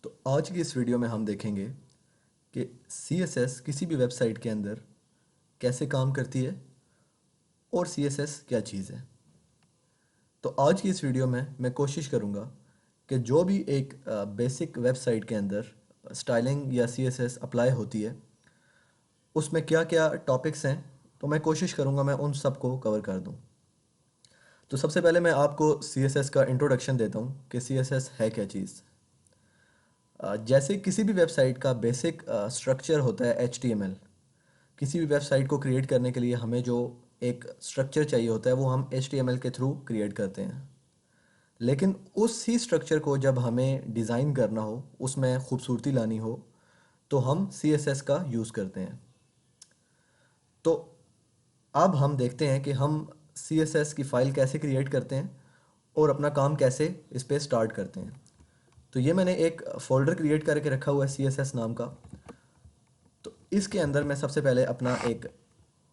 तो आज की इस वीडियो में हम देखेंगे कि CSS किसी भी वेबसाइट के अंदर कैसे काम करती है और CSS क्या चीज़ है। तो आज की इस वीडियो में मैं कोशिश करूँगा कि जो भी एक बेसिक वेबसाइट के अंदर स्टाइलिंग या CSS अप्लाई होती है उसमें क्या क्या टॉपिक्स हैं, तो मैं कोशिश करूँगा मैं उन सब को कवर कर दूँ। तो सबसे पहले मैं आपको CSS का इंट्रोडक्शन देता हूँ कि CSS है क्या चीज़। जैसे किसी भी वेबसाइट का बेसिक स्ट्रक्चर होता है HTML। किसी भी वेबसाइट को क्रिएट करने के लिए हमें जो एक स्ट्रक्चर चाहिए होता है वो हम HTML के थ्रू क्रिएट करते हैं। लेकिन उसी स्ट्रक्चर को जब हमें डिज़ाइन करना हो, उसमें खूबसूरती लानी हो, तो हम CSS का यूज़ करते हैं। तो अब हम देखते हैं कि हम CSS की फ़ाइल कैसे क्रिएट करते हैं और अपना काम कैसे इस पे स्टार्ट करते हैं। तो ये मैंने एक फ़ोल्डर क्रिएट करके रखा हुआ है CSS नाम का। तो इसके अंदर मैं सबसे पहले अपना एक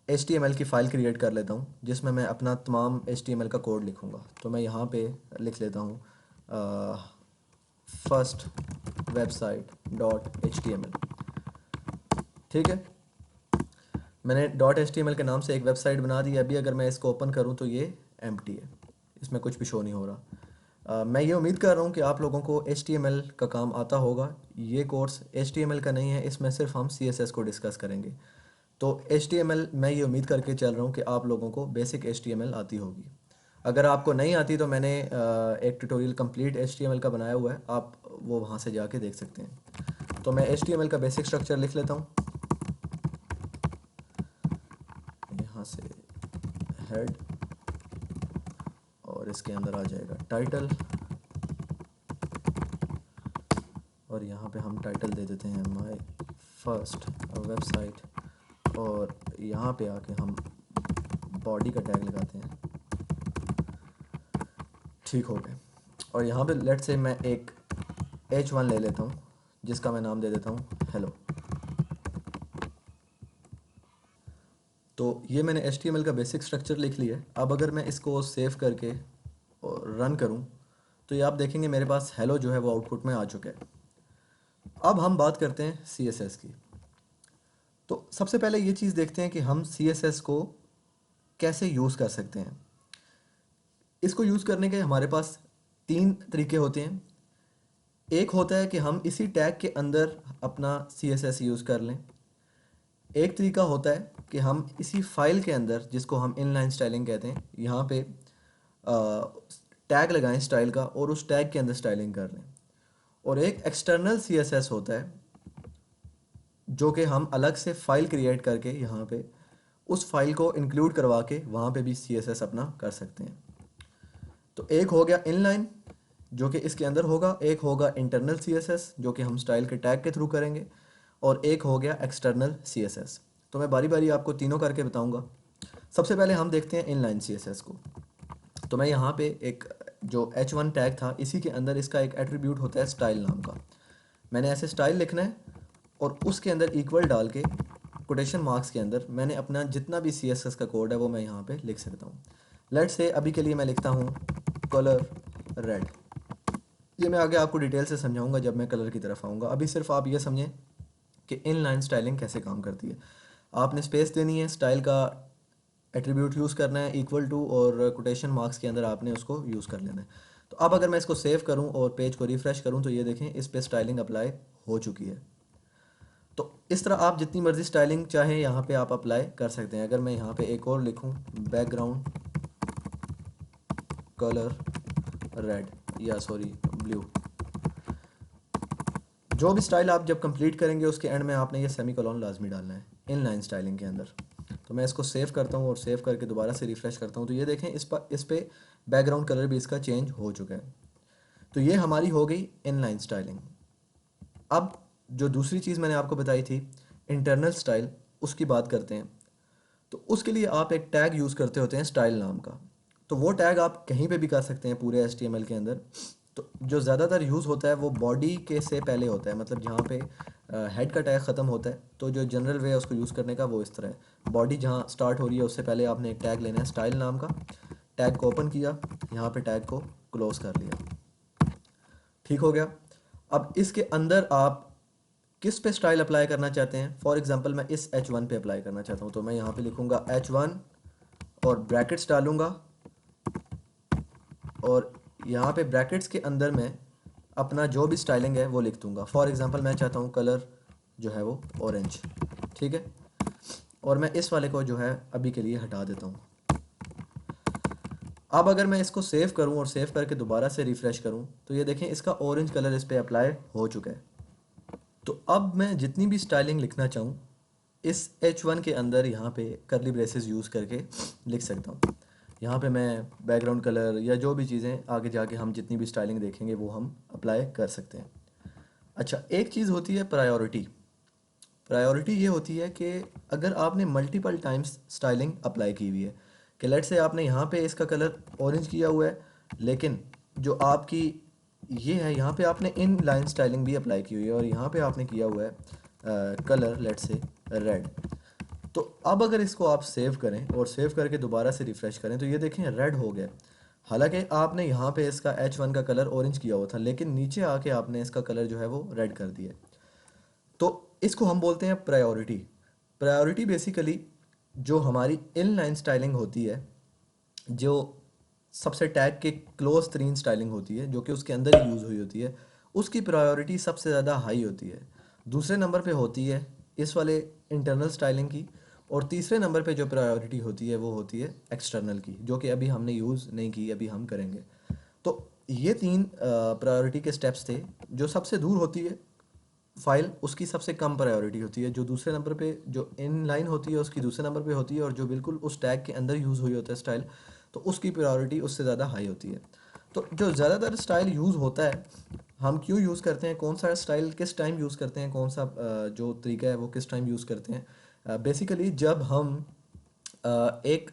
HTML की फ़ाइल क्रिएट कर लेता हूँ जिसमें मैं अपना तमाम HTML का कोड लिखूँगा। तो मैं यहाँ पे लिख लेता हूँ फर्स्ट वेबसाइट डॉट HTML। ठीक है, मैंने डॉट HTML के नाम से एक वेबसाइट बना दी। अभी अगर मैं इसको ओपन करूँ तो ये एम्प्टी है, इसमें कुछ भी शो नहीं हो रहा। मैं ये उम्मीद कर रहा हूँ कि आप लोगों को HTML का काम आता होगा। ये कोर्स HTML का नहीं है, इसमें सिर्फ हम CSS को डिस्कस करेंगे। तो HTML मैं ये उम्मीद करके चल रहा हूँ कि आप लोगों को बेसिक HTML आती होगी। अगर आपको नहीं आती तो मैंने एक ट्यूटोरियल कंप्लीट HTML का बनाया हुआ है, आप वो वहाँ से जाके देख सकते हैं। तो मैं HTML का बेसिक स्ट्रक्चर लिख लेता हूँ। यहाँ से हेड और इसके अंदर आ जाएगा टाइटल, और यहाँ पे हम टाइटल दे देते हैं माय फर्स्ट वेबसाइट, और यहाँ पे आके हम बॉडी का टैग लगाते हैं। ठीक हो गया। और यहाँ पे लेट से मैं एक H1 ले लेता हूँ जिसका मैं नाम दे देता हूँ हेलो। तो ये मैंने HTML का बेसिक स्ट्रक्चर लिख लिया है। अब अगर मैं इसको सेव करके और रन करूँ तो ये आप देखेंगे मेरे पास हेलो जो है वो आउटपुट में आ चुका है। अब हम बात करते हैं CSS की। तो सबसे पहले ये चीज़ देखते हैं कि हम CSS को कैसे यूज़ कर सकते हैं। इसको यूज़ करने के हमारे पास तीन तरीके होते हैं। एक होता है कि हम इसी टैग के अंदर अपना CSS यूज़ कर लें। एक तरीका होता है कि हम इसी फाइल के अंदर, जिसको हम इनलाइन स्टाइलिंग कहते हैं, यहाँ पे टैग लगाएं स्टाइल का और उस टैग के अंदर स्टाइलिंग कर लें। और एक एक्सटर्नल CSS होता है जो कि हम अलग से फ़ाइल क्रिएट करके यहाँ पे उस फाइल को इंक्लूड करवा के वहाँ पे भी CSS अपना कर सकते हैं। तो एक हो गया इनलाइन जो कि इसके अंदर होगा, एक होगा इंटरनल CSS जो कि हम स्टाइल के टैग के थ्रू करेंगे, और एक हो गया एक्सटर्नल CSS। तो मैं बारी बारी आपको तीनों करके बताऊंगा। सबसे पहले हम देखते हैं इनलाइन CSS को। तो मैं यहाँ पे एक जो H1 टैग था इसी के अंदर इसका एक एट्रीब्यूट होता है स्टाइल नाम का। मैंने ऐसे स्टाइल लिखना है और उसके अंदर इक्वल डाल के कोटेशन मार्क्स के अंदर मैंने अपना जितना भी CSS का कोड है वो मैं यहाँ पे लिख सकता हूँ। लेट से अभी के लिए मैं लिखता हूँ कलर रेड। ये मैं आगे आपको डिटेल से समझाऊंगा जब मैं कलर की तरफ आऊँगा। अभी सिर्फ आप ये समझें कि इनलाइन स्टाइलिंग कैसे काम करती है। आपने स्पेस देनी है, स्टाइल का एट्रीब्यूट यूज़ करना है इक्वल टू, और कोटेशन मार्क्स के अंदर आपने उसको यूज़ कर लेना है। तो अब अगर मैं इसको सेव करूं और पेज को रिफ़्रेश करूं तो ये देखें इस पे स्टाइलिंग अप्लाई हो चुकी है। तो इस तरह आप जितनी मर्ज़ी स्टाइलिंग चाहें यहाँ पे आप अप्लाई कर सकते हैं। अगर मैं यहाँ पे एक और लिखूँ बैकग्राउंड कलर रेड या सॉरी ब्लू, जो भी स्टाइल आप जब कंप्लीट करेंगे उसके एंड में आपने ये सेमीकोलन लाजमी डालना है इनलाइन स्टाइलिंग के अंदर। तो मैं इसको सेव करता हूँ और सेव करके दोबारा से रिफ़्रेश करता हूँ तो ये देखें इस पे बैकग्राउंड कलर भी इसका चेंज हो चुका है। तो ये हमारी हो गई इनलाइन स्टाइलिंग। अब जो दूसरी चीज़ मैंने आपको बताई थी इंटरनल स्टाइल, उसकी बात करते हैं। तो उसके लिए आप एक टैग यूज़ करते होते हैं स्टाइल नाम का। तो वो टैग आप कहीं पे भी कर सकते हैं पूरे HTML के अंदर। तो जो ज़्यादातर यूज़ होता है वो बॉडी के से पहले होता है, मतलब जहाँ पे हेड का टैग ख़त्म होता है तो जो जनरल वे है उसको यूज़ करने का वो इस तरह है। बॉडी जहाँ स्टार्ट हो रही है उससे पहले आपने एक टैग लेना है स्टाइल नाम का। टैग को ओपन किया, यहाँ पे टैग को क्लोज़ कर लिया। ठीक हो गया। अब इसके अंदर आप किस पे स्टाइल अप्लाई करना चाहते हैं। फॉर एग्जांपल मैं इस H1 पे अप्लाई करना चाहता हूँ, तो मैं यहाँ पे लिखूँगा H1 और ब्रैकेट्स डालूँगा, और यहाँ पे ब्रैकेट्स के अंदर मैं अपना जो भी स्टाइलिंग है वो लिख दूँगा। फॉर एग्जांपल मैं चाहता हूँ कलर जो है वो ऑरेंज, ठीक है। और मैं इस वाले को जो है अभी के लिए हटा देता हूँ। अब अगर मैं इसको सेव करूँ और सेव करके दोबारा से रिफ़्रेश करूँ, तो ये देखें इसका ऑरेंज कलर इस पर अप्लाई हो चुका है। तो अब मैं जितनी भी स्टाइलिंग लिखना चाहूँ इस H1 के अंदर यहाँ पे करली ब्रेसेस यूज़ करके लिख सकता हूँ। यहाँ पे मैं बैकग्राउंड कलर या जो भी चीज़ें आगे जाके हम जितनी भी स्टाइलिंग देखेंगे वो हम अप्लाई कर सकते हैं। अच्छा, एक चीज़ होती है प्रायोरिटी। प्रायोरिटी ये होती है कि अगर आपने मल्टीपल टाइम्स स्टाइलिंग अप्लाई की हुई है, कि लेट से आपने यहाँ पे इसका कलर ऑरेंज किया हुआ है, लेकिन जो आपकी ये है यहाँ पे आपने इन लाइन स्टाइलिंग भी अप्लाई की हुई है, और यहाँ पे आपने किया हुआ है कलर लेट से रेड। तो अब अगर इसको आप सेव करें और सेव करके दोबारा से रिफ़्रेश करें, तो ये देखें रेड हो गया। हालांकि आपने यहाँ पे इसका H1 का कलर ऑरेंज किया हुआ था, लेकिन नीचे आके आपने इसका कलर जो है वो रेड कर दिया। तो इसको हम बोलते हैं प्रायोरिटी। प्रायोरिटी बेसिकली जो हमारी इनलाइन स्टाइलिंग होती है, जो सबसे टैग के क्लोज तरीन स्टाइलिंग होती है, जो कि उसके अंदर ही यूज़ हुई होती है, उसकी प्रायोरिटी सबसे ज़्यादा हाई होती है। दूसरे नंबर पे होती है इस वाले इंटरनल स्टाइलिंग की, और तीसरे नंबर पे जो प्रायोरिटी होती है वो होती है एक्सटर्नल की, जो कि अभी हमने यूज़ नहीं की, अभी हम करेंगे। तो ये तीन प्रायोरिटी के स्टेप्स थे। जो सबसे दूर होती है फाइल, उसकी सबसे कम प्रायोरिटी होती है। जो दूसरे नंबर पे जो इन लाइन होती है उसकी दूसरे नंबर पे होती है, और जो बिल्कुल उस टैग के अंदर यूज़ हुई होता है स्टाइल, तो उसकी प्रायोरिटी उससे ज़्यादा हाई होती है। तो जो ज़्यादातर स्टाइल यूज़ होता है, हम क्यों यूज़ करते हैं, कौन सा स्टाइल किस टाइम यूज़ करते हैं, कौन सा जो तरीका है वो किस टाइम यूज़ करते हैं, बेसिकली जब हम एक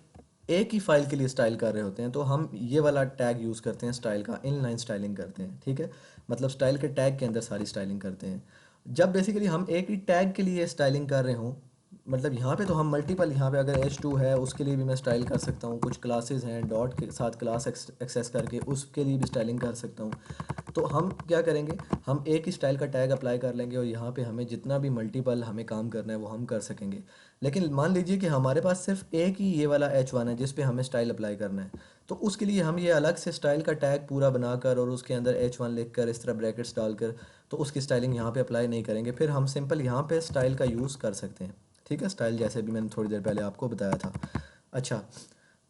एक ही फाइल के लिए स्टाइल कर रहे होते हैं, तो हम ये वाला टैग यूज़ करते हैं स्टाइल का, इनलाइन स्टाइलिंग करते हैं, ठीक है। मतलब स्टाइल के टैग के अंदर सारी स्टाइलिंग करते हैं। जब बेसिकली हम एक ही टैग के लिए स्टाइलिंग कर रहे हों, मतलब यहाँ पे तो हम मल्टीपल, यहाँ पे अगर H2 है उसके लिए भी मैं स्टाइल कर सकता हूँ, कुछ क्लासेस हैं डॉट के साथ क्लास एक्सेस करके उसके लिए भी स्टाइलिंग कर सकता हूँ। तो हम क्या करेंगे, हम एक ही स्टाइल का टैग अप्लाई कर लेंगे, और यहाँ पे हमें जितना भी मल्टीपल हमें काम करना है वो हम कर सकेंगे। लेकिन मान लीजिए कि हमारे पास सिर्फ एक ही ये वाला H1 है जिस पे हमें स्टाइल अप्लाई करना है, तो उसके लिए हम ये अलग से स्टाइल का टैग पूरा बनाकर और उसके अंदर H1 लिख कर इस तरह ब्रैकेट्स डालकर तो उसकी स्टाइलिंग यहाँ पे अप्लाई नहीं करेंगे। फिर हम सिंपल यहाँ पे स्टाइल का यूज़ कर सकते हैं, ठीक है। स्टाइल जैसे भी मैंने थोड़ी देर पहले आपको बताया था। अच्छा,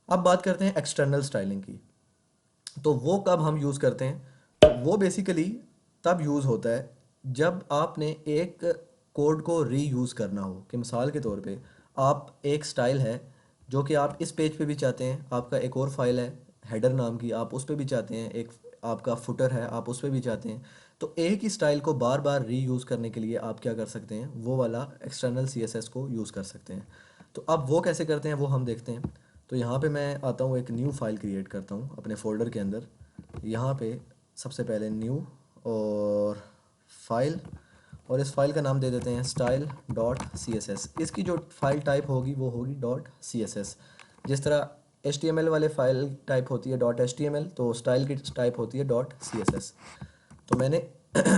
अब बात करते हैं एक्सटर्नल स्टाइलिंग की। तो वो कब हम यूज़ करते हैं, तो वो बेसिकली तब यूज़ होता है जब आपने एक कोड को रीयूज़ करना हो। कि मिसाल के तौर पे आप एक स्टाइल है जो कि आप इस पेज पे भी चाहते हैं, आपका एक और फाइल है हेडर नाम की, आप उस पे भी चाहते हैं, एक आपका फुटर है आप उस पे भी चाहते हैं। तो एक ही स्टाइल को बार बार रीयूज़ करने के लिए आप क्या कर सकते हैं, वो वाला एक्सटर्नल CSS को यूज़ कर सकते हैं। तो अब वो कैसे करते हैं वो हम देखते हैं। तो यहाँ पे मैं आता हूँ, एक न्यू फाइल क्रिएट करता हूँ अपने फोल्डर के अंदर। यहाँ पे सबसे पहले न्यू और फाइल, और इस फाइल का नाम दे देते हैं style.css। इसकी जो फाइल टाइप होगी वो होगी .css। जिस तरह HTML वाले फाइल टाइप होती है .html, तो स्टाइल की टाइप होती है .css। तो मैंने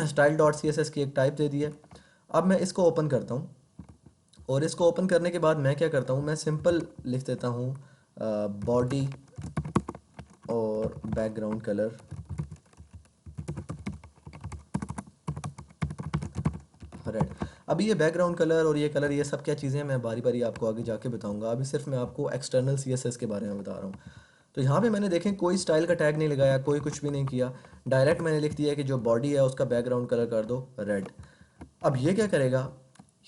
style.css की एक टाइप दे दी है। अब मैं इसको ओपन करता हूँ, और इसको ओपन करने के बाद मैं क्या करता हूँ, मैं सिंपल लिख देता हूँ बॉडी और बैकग्राउंड कलर रेड। अभी ये बैकग्राउंड कलर और ये कलर, ये सब क्या चीज़ें हैं मैं बारी बारी आपको आगे जाके बताऊंगा। अभी सिर्फ मैं आपको एक्सटर्नल CSS के बारे में बता रहा हूँ। तो यहाँ पे मैंने देखें कोई स्टाइल का टैग नहीं लगाया, कोई कुछ भी नहीं किया, डायरेक्ट मैंने लिख दिया कि जो बॉडी है उसका बैकग्राउंड कलर कर दो रेड। अब ये क्या करेगा,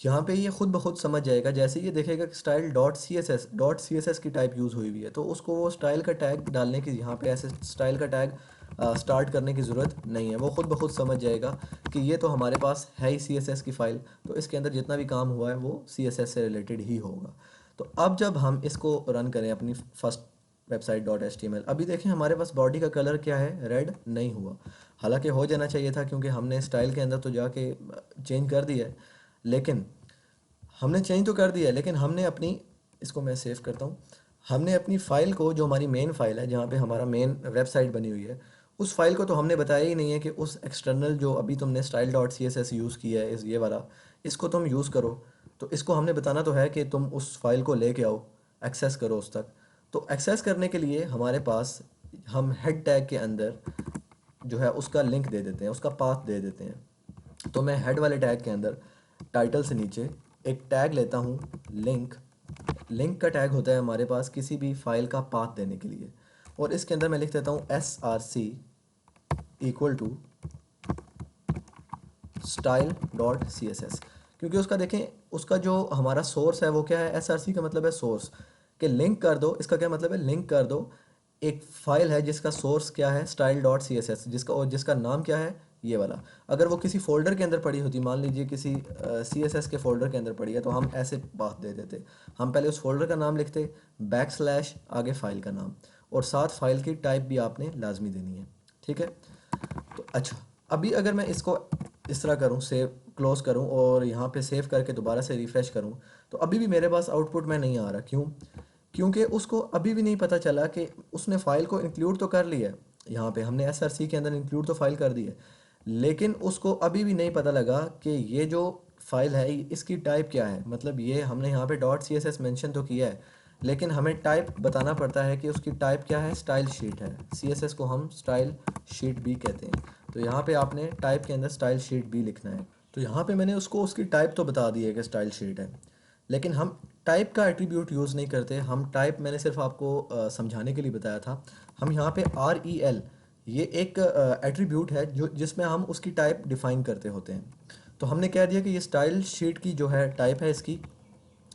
यहाँ पे ये खुद ब खुद समझ जाएगा। जैसे ये देखेगा कि style dot C S S की टाइप यूज़ हुई हुई है, तो उसको वो स्टाइल का टैग डालने की, यहाँ पे ऐसे स्टाइल का टैग स्टार्ट करने की ज़रूरत नहीं है। वो खुद ब खुद समझ जाएगा कि ये तो हमारे पास है ही CSS की फ़ाइल, तो इसके अंदर जितना भी काम हुआ है वो CSS से रिलेटेड ही होगा। तो अब जब हम इसको रन करें अपनी फर्स्ट वेबसाइट .html, अभी देखें हमारे पास बॉडी का कलर क्या है, रेड नहीं हुआ। हालांकि हो जाना चाहिए था, क्योंकि हमने स्टाइल के अंदर तो जाके चेंज कर दिया है, लेकिन हमने चेंज तो कर दिया है, लेकिन हमने अपनी, इसको मैं सेव करता हूँ, हमने अपनी फ़ाइल को, जो हमारी मेन फ़ाइल है जहाँ पे हमारा मेन वेबसाइट बनी हुई है, उस फाइल को तो हमने बताया ही नहीं है कि उस एक्सटर्नल जो अभी तुमने style dot C S S use किया है, इस ये वाला, इसको तुम यूज़ करो। तो इसको हमने बताना तो है कि तुम उस फाइल को लेके आओ, एक्सेस करो उस तक। तो एक्सेस करने के लिए हमारे पास, हम हेड टैग के अंदर जो है उसका लिंक दे देते हैं, उसका पाथ दे देते हैं। तो मैं हेड वाले टैग के अंदर टाइटल से नीचे एक टैग लेता हूँ, लिंक। लिंक का टैग होता है हमारे पास किसी भी फाइल का पाथ देने के लिए, और इसके अंदर मैं लिख देता हूँ src equal to style dot C S S. क्योंकि उसका देखें, उसका जो हमारा सोर्स है वो क्या है, src का मतलब है सोर्स, कि लिंक कर दो। इसका क्या मतलब है, लिंक कर दो एक फाइल है जिसका सोर्स क्या है, style dot C S S, जिसका, और जिसका नाम क्या है, ये वाला। अगर वो किसी फोल्डर के अंदर पड़ी होती, मान लीजिए किसी सी एस एस के फोल्डर के अंदर पड़ी है, तो हम ऐसे बात दे देते। हम पहले उस फोल्डर का नाम लिखते, बैक स्लैश आगे फाइल का नाम, और साथ फाइल की टाइप भी आपने लाजमी देनी है। ठीक है। तो अच्छा, अभी अगर मैं इसको इस तरह करूँ, सेव क्लोज करूँ और यहाँ पे सेव करके दोबारा से रिफ़्रेश करूँ, तो अभी भी मेरे पास आउटपुट में नहीं आ रहा। क्यों? क्योंकि उसको अभी भी नहीं पता चला कि उसने फ़ाइल को इंक्लूड तो कर लिया है, यहाँ पे हमने एसआरसी के अंदर इंक्लूड तो फाइल कर दी है, लेकिन उसको अभी भी नहीं पता लगा कि ये जो फाइल है इसकी टाइप क्या है। मतलब ये हमने यहाँ पे dot C S S mention तो किया है, लेकिन हमें टाइप बताना पड़ता है कि उसकी टाइप क्या है, स्टाइल शीट है। सी एस एस को हम स्टाइल शीट भी कहते हैं। तो यहाँ पे आपने टाइप के अंदर स्टाइल शीट भी लिखना है। तो यहाँ पे मैंने उसको उसकी टाइप तो बता दी है कि स्टाइल शीट है, लेकिन हम टाइप का एट्रीब्यूट यूज़ नहीं करते। हम टाइप, मैंने सिर्फ आपको समझाने के लिए बताया था। हम यहाँ पे आर ई एल, ये एक एट्रीब्यूट है जो जिसमें हम उसकी टाइप डिफ़ाइन करते होते हैं। तो हमने कह दिया कि ये स्टाइल शीट की जो है टाइप है इसकी,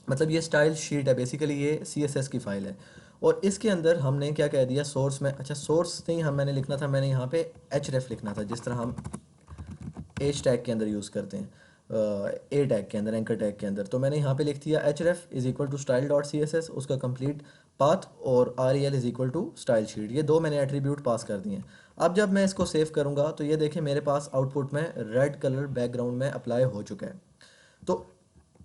मतलब ये स्टाइल शीट है, बेसिकली ये सी एस एस की फ़ाइल है। और इसके अंदर हमने क्या कह दिया, सोर्स में, अच्छा सोर्स नहीं, हम मैंने लिखना था, मैंने यहाँ पे एच रेफ लिखना था, जिस तरह हम एच टैग के अंदर यूज़ करते हैं, ए टैग के अंदर, एंकर टैग के अंदर। तो मैंने यहाँ पे लिख दिया H ref is equal to style dot C S S, उसका कंप्लीट पाथ, और R E L is equal to stylesheet. ये दो मैंने एट्रीब्यूट पास कर दिए हैं। अब जब मैं इसको सेव करूँगा तो ये देखें मेरे पास आउटपुट में रेड कलर बैकग्राउंड में अप्लाई हो चुका है। तो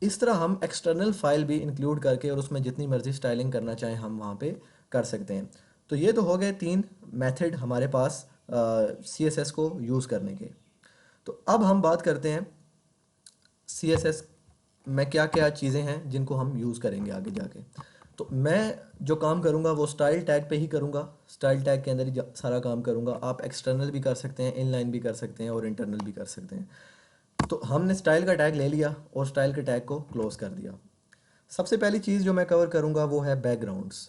इस तरह हम एक्सटर्नल फाइल भी इंक्लूड करके और उसमें जितनी मर्ज़ी स्टाइलिंग करना चाहें हम वहाँ पे कर सकते हैं। तो ये तो हो गए 3 मेथड हमारे पास सी एस एस को यूज़ करने के। तो अब हम बात करते हैं सी एस एस में क्या क्या चीज़ें हैं जिनको हम यूज़ करेंगे आगे जाके। तो मैं जो काम करूँगा वो स्टाइल टैग पे ही करूँगा, स्टाइल टैग के अंदर ही सारा काम करूँगा। आप एक्सटर्नल भी कर सकते हैं, इनलाइन भी कर सकते हैं, और इंटरनल भी कर सकते हैं। तो हमने स्टाइल का टैग ले लिया और स्टाइल के टैग को क्लोज कर दिया। सबसे पहली चीज़ जो मैं कवर करूँगा वो है बैकग्राउंड्स।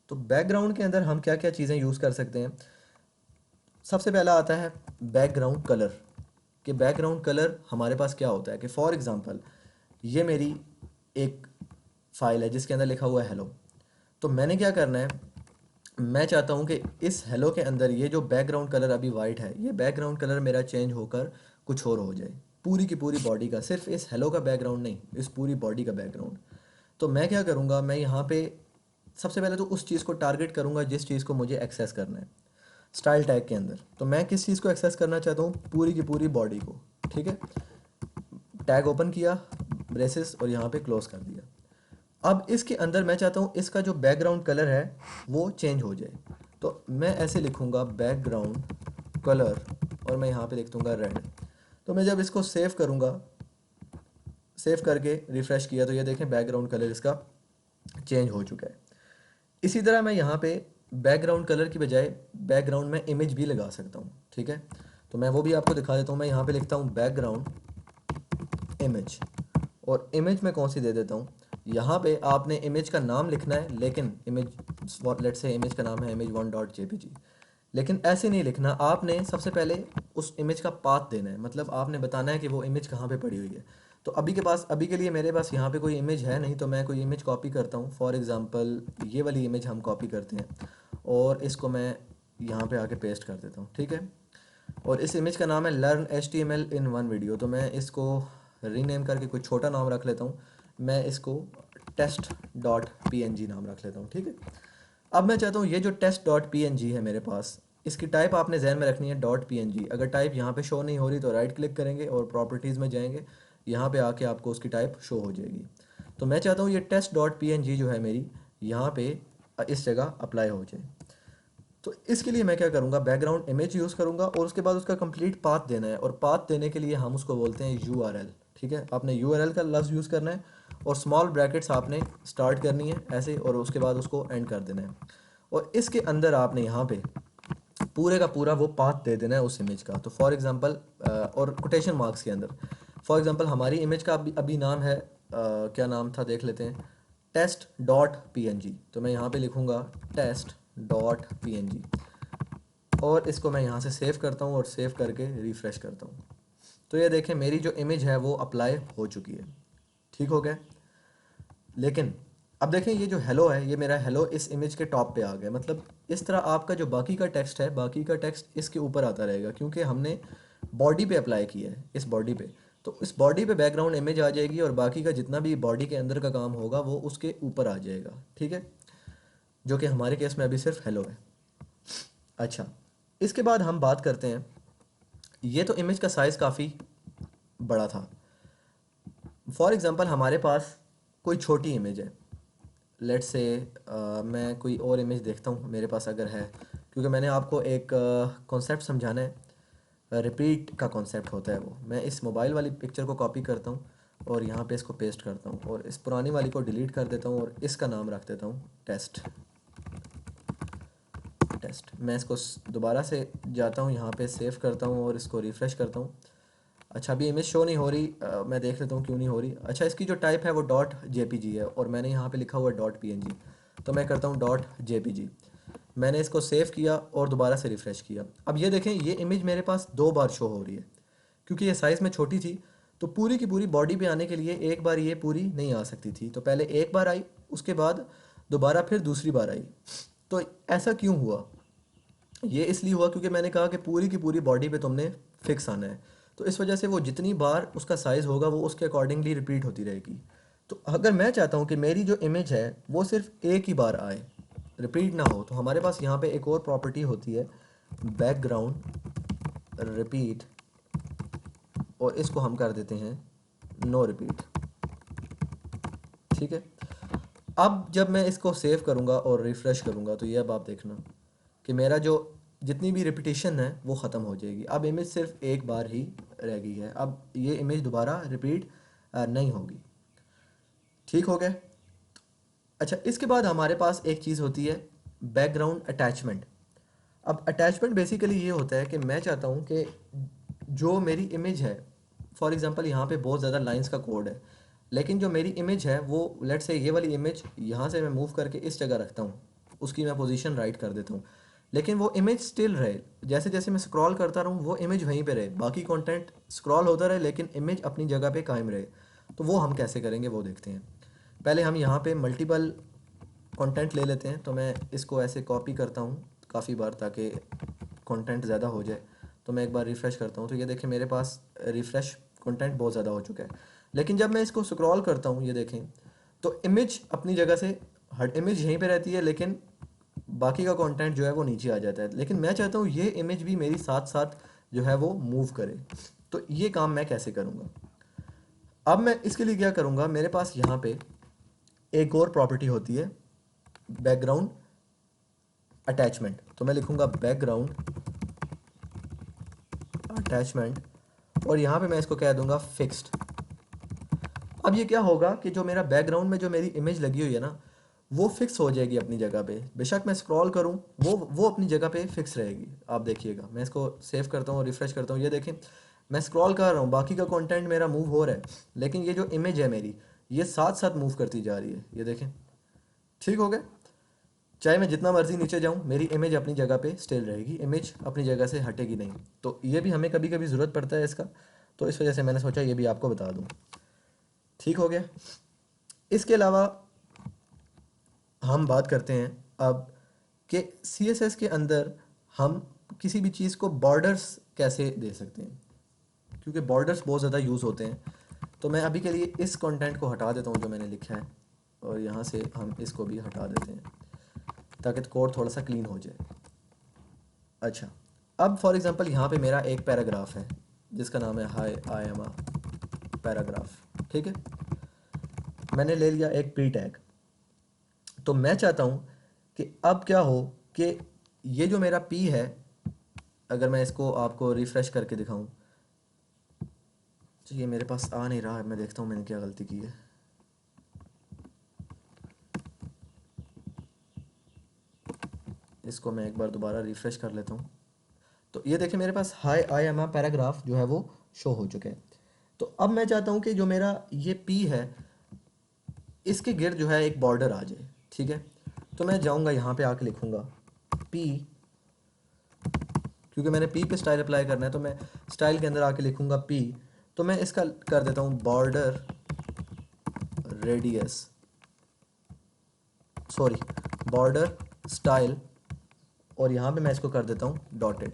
तो बैकग्राउंड के अंदर हम क्या क्या चीज़ें यूज़ कर सकते हैं। सबसे पहला आता है बैकग्राउंड कलर। कि बैकग्राउंड कलर हमारे पास क्या होता है, कि फॉर एग्ज़ाम्पल ये मेरी एक फ़ाइल है जिसके अंदर लिखा हुआ है हेलो। तो मैंने क्या करना है, मैं चाहता हूँ कि इस हेलो के अंदर ये जो बैकग्राउंड कलर अभी वाइट है, ये बैकग्राउंड कलर मेरा चेंज होकर कुछ और हो जाए, पूरी की पूरी बॉडी का, सिर्फ इस हेलो का बैकग्राउंड नहीं, इस पूरी बॉडी का बैकग्राउंड। तो मैं क्या करूँगा, मैं यहाँ पे सबसे पहले तो उस चीज़ को टारगेट करूँगा जिस चीज़ को मुझे एक्सेस करना है स्टाइल टैग के अंदर। तो मैं किस चीज़ को एक्सेस करना चाहता हूँ, पूरी की पूरी बॉडी को। ठीक है, टैग ओपन किया, ब्रेसेस, और यहाँ पे क्लोज कर दिया। अब इसके अंदर मैं चाहता हूँ इसका जो बैकग्राउंड कलर है वो चेंज हो जाए। तो मैं ऐसे लिखूँगा बैकग्राउंड कलर, और मैं यहाँ पे लिख दूँगा रेड। तो मैं जब इसको सेव करूँगा, सेव करके रिफ़्रेश किया, तो ये देखें बैकग्राउंड कलर इसका चेंज हो चुका है। इसी तरह मैं यहाँ पे बैकग्राउंड कलर की बजाय बैकग्राउंड में इमेज भी लगा सकता हूँ। ठीक है, तो मैं वो भी आपको दिखा देता हूँ। मैं यहाँ पे लिखता हूँ बैकग्राउंड इमेज, और इमेज में कौन सी दे देता हूँ, यहाँ पे आपने इमेज का नाम लिखना है, लेकिन इमेज, लेट से इमेज का नाम है image1.jpg, लेकिन ऐसे नहीं लिखना। आपने सबसे पहले उस इमेज का पाथ देना है, मतलब आपने बताना है कि वो इमेज कहाँ पे पड़ी हुई है। तो अभी के लिए मेरे पास यहाँ पे कोई इमेज है नहीं, तो मैं कोई इमेज कॉपी करता हूँ। फॉर एग्ज़ाम्पल ये वाली इमेज हम कॉपी करते हैं, और इसको मैं यहाँ पे आके पेस्ट कर देता हूँ। ठीक है, और इस इमेज का नाम है learn HTML in one video. तो मैं इसको रीनेम करके कुछ छोटा नाम रख लेता हूँ। मैं इसको test.png नाम रख लेता हूँ। ठीक है, अब मैं चाहता हूँ ये जो test.png है मेरे पास, इसकी टाइप आपने जहन में रखनी है .png। अगर टाइप यहाँ पे शो नहीं हो रही तो राइट क्लिक करेंगे और प्रॉपर्टीज़ में जाएंगे, यहाँ पे आके आपको उसकी टाइप शो हो जाएगी। तो मैं चाहता हूँ ये test.png जो है मेरी, यहाँ पे इस जगह अप्लाई हो जाए। तो इसके लिए मैं क्या करूँगा, बैकग्राउंड इमेज यूज़ करूँगा और उसके बाद उसका कंप्लीट पाथ देना है, और पाथ देने के लिए हम उसको बोलते हैं URL। ठीक है, आपने URL का लफ्ज़ यूज़ करना है और स्मॉल ब्रैकेट्स आपने स्टार्ट करनी है ऐसे, और उसके बाद उसको एंड कर देना है, और इसके अंदर आपने यहाँ पे पूरे का पूरा वो पाथ दे देना है उस इमेज का। तो फॉर एग्जांपल और कोटेशन मार्क्स के अंदर, फॉर एग्जांपल हमारी इमेज का अभी नाम है क्या नाम था देख लेते हैं, test.png। तो मैं यहाँ पे लिखूँगा test.png, और इसको मैं यहाँ से सेव करता हूँ और सेव करके रिफ़्रेश करता हूँ। तो ये देखें मेरी जो इमेज है वो अप्लाई हो चुकी है। ठीक हो गया। लेकिन अब देखें ये जो हेलो है, ये मेरा हेलो इस इमेज के टॉप पे आ गया। मतलब इस तरह आपका जो बाकी का टेक्स्ट है, बाकी का टेक्स्ट इसके ऊपर आता रहेगा, क्योंकि हमने बॉडी पे अप्लाई किया है, इस बॉडी पे। तो इस बॉडी पे बैकग्राउंड इमेज आ जाएगी और बाकी का जितना भी बॉडी के अंदर का काम होगा वो उसके ऊपर आ जाएगा। ठीक है, जो कि हमारे केस में अभी सिर्फ हेलो है। अच्छा, इसके बाद हम बात करते हैं, ये तो इमेज का साइज़ काफ़ी बड़ा था। फॉर एग्ज़ाम्पल हमारे पास कोई छोटी इमेज है, लेट्स से मैं कोई और इमेज देखता हूँ मेरे पास अगर है, क्योंकि मैंने आपको एक कॉन्सेप्ट समझाना है, रिपीट का कॉन्सेप्ट होता है वो। मैं इस मोबाइल वाली पिक्चर को कॉपी करता हूँ और यहाँ पे इसको पेस्ट करता हूँ, और इस पुरानी वाली को डिलीट कर देता हूँ और इसका नाम रख देता हूँ टेस्ट। मैं इसको दोबारा से जाता हूँ, यहाँ पे सेव करता हूँ और इसको रिफ़्रेश करता हूँ। अच्छा, अभी इमेज शो नहीं हो रही, मैं देख लेता हूँ क्यों नहीं हो रही। अच्छा, इसकी जो टाइप है वो डॉट जेपीजी है और मैंने यहाँ पे लिखा हुआ है डॉट पीएनजी, तो मैं करता हूँ डॉट जेपीजी। मैंने इसको सेव किया और दोबारा से रिफ़्रेश किया। अब ये देखें ये इमेज मेरे पास 2 बार शो हो रही है, क्योंकि ये साइज़ में छोटी थी। तो पूरी की पूरी बॉडी पे आने के लिए एक बार ये पूरी नहीं आ सकती थी, तो पहले एक बार आई, उसके बाद दोबारा फिर दूसरी बार आई। तो ऐसा क्यों हुआ? ये इसलिए हुआ क्योंकि मैंने कहा कि पूरी की पूरी बॉडी पे तुमने फिक्स आना है। तो इस वजह से वो जितनी बार उसका साइज़ होगा वो उसके अकॉर्डिंगली रिपीट होती रहेगी। तो अगर मैं चाहता हूँ कि मेरी जो इमेज है वो सिर्फ एक ही बार आए, रिपीट ना हो, तो हमारे पास यहाँ पे एक और प्रॉपर्टी होती है, बैकग्राउंड रिपीट, और इसको हम कर देते हैं नो रिपीट। ठीक है, अब जब मैं इसको सेव करूँगा और रिफ़्रेश करूँगा तो ये अब आप देखना कि मेरा जो जितनी भी रिपीटिशन है वो ख़त्म हो जाएगी। अब इमेज सिर्फ एक बार ही रह गई है, अब ये इमेज दोबारा रिपीट नहीं होगी। ठीक हो गया। अच्छा, इसके बाद हमारे पास एक चीज़ होती है बैकग्राउंड अटैचमेंट। अब अटैचमेंट बेसिकली ये होता है कि मैं चाहता हूँ कि जो मेरी इमेज है, फॉर एग्जांपल यहाँ पे बहुत ज़्यादा लाइंस का कोड है, लेकिन जो मेरी इमेज है वो लेट्स से ये वाली इमेज यहाँ से मैं मूव करके इस जगह रखता हूँ, उसकी मैं पोजीशन राइट कर देता हूँ, लेकिन वो इमेज स्टिल रहे। जैसे जैसे मैं स्क्रॉल करता रहूँ वो इमेज वहीं पे रहे, बाकी कंटेंट स्क्रॉल होता रहे लेकिन इमेज अपनी जगह पे कायम रहे। तो वो हम कैसे करेंगे वो देखते हैं। पहले हम यहाँ पे मल्टीपल कंटेंट ले लेते हैं, तो मैं इसको ऐसे कॉपी करता हूँ काफ़ी बार ताकि कंटेंट ज़्यादा हो जाए। तो मैं एक बार रिफ़्रेश करता हूँ तो ये देखें मेरे पास रिफ़्रेश कंटेंट बहुत ज़्यादा हो चुका है। लेकिन जब मैं इसको स्क्रॉल करता हूँ ये देखें तो इमेज अपनी जगह से हर इमेज यहीं पे रहती है, लेकिन बाकी का कंटेंट जो है वो नीचे आ जाता है। लेकिन मैं चाहता हूँ ये इमेज भी मेरी साथ साथ जो है वो मूव करे। तो ये काम मैं कैसे करूँगा? अब मैं इसके लिए क्या करूँगा, मेरे पास यहाँ पे एक और प्रॉपर्टी होती है बैकग्राउंड अटैचमेंट। तो मैं लिखूँगा बैकग्राउंड अटैचमेंट और यहाँ पे मैं इसको कह दूंगा फिक्स्ड। अब ये क्या होगा कि जो मेरा बैकग्राउंड में जो मेरी इमेज लगी हुई है ना वो फिक्स हो जाएगी अपनी जगह पे, बेशक मैं स्क्रॉल करूँ वो अपनी जगह पे फिक्स रहेगी। आप देखिएगा, मैं इसको सेव करता हूँ, रिफ्रेश करता हूँ, ये देखें मैं स्क्रॉल कर रहा हूँ, बाकी का कंटेंट मेरा मूव हो रहा है, लेकिन ये जो इमेज है मेरी ये साथ साथ मूव करती जा रही है। ये देखें, ठीक हो गया। चाहे मैं जितना मर्जी नीचे जाऊं मेरी इमेज अपनी जगह पे स्टिल रहेगी, इमेज अपनी जगह से हटेगी नहीं। तो ये भी हमें कभी कभी ज़रूरत पड़ता है इसका, तो इस वजह से मैंने सोचा ये भी आपको बता दूं। ठीक हो गया। इसके अलावा हम बात करते हैं अब कि CSS के अंदर हम किसी भी चीज़ को बॉर्डर्स कैसे दे सकते हैं, क्योंकि बॉर्डर्स बहुत ज़्यादा यूज़ होते हैं। तो मैं अभी के लिए इस कंटेंट को हटा देता हूँ जो मैंने लिखा है, और यहाँ से हम इसको भी हटा देते हैं ताकि कोड थोड़ा सा क्लीन हो जाए। अच्छा, अब फॉर एग्जांपल यहाँ पे मेरा एक पैराग्राफ है जिसका नाम है हाय आई एम अ पैराग्राफ। ठीक है, मैंने ले लिया एक प्री टैग। तो मैं चाहता हूँ कि अब क्या हो कि ये जो मेरा P है, अगर मैं इसको आपको रिफ़्रेश करके दिखाऊं, तो ये मेरे पास आ नहीं रहा है। मैं देखता हूँ मैंने क्या गलती की है। इसको मैं एक बार दोबारा रिफ़्रेश कर लेता हूँ। तो ये देखिए मेरे पास hi I am a paragraph जो है वो शो हो चुके हैं। तो अब मैं चाहता हूँ कि जो मेरा ये P है, इसके गिर्द जो है एक बॉर्डर आ जाए, ठीक है। तो मैं जाऊँगा यहाँ पे आके लिखूँगा P, क्योंकि मैंने P पे स्टाइल अप्लाई करना है, तो मैं स्टाइल के अंदर आके लिखूँगा P। तो मैं इसका कर देता हूँ border radius, sorry, border style, और यहाँ पे मैं इसको कर देता हूँ डॉटेड।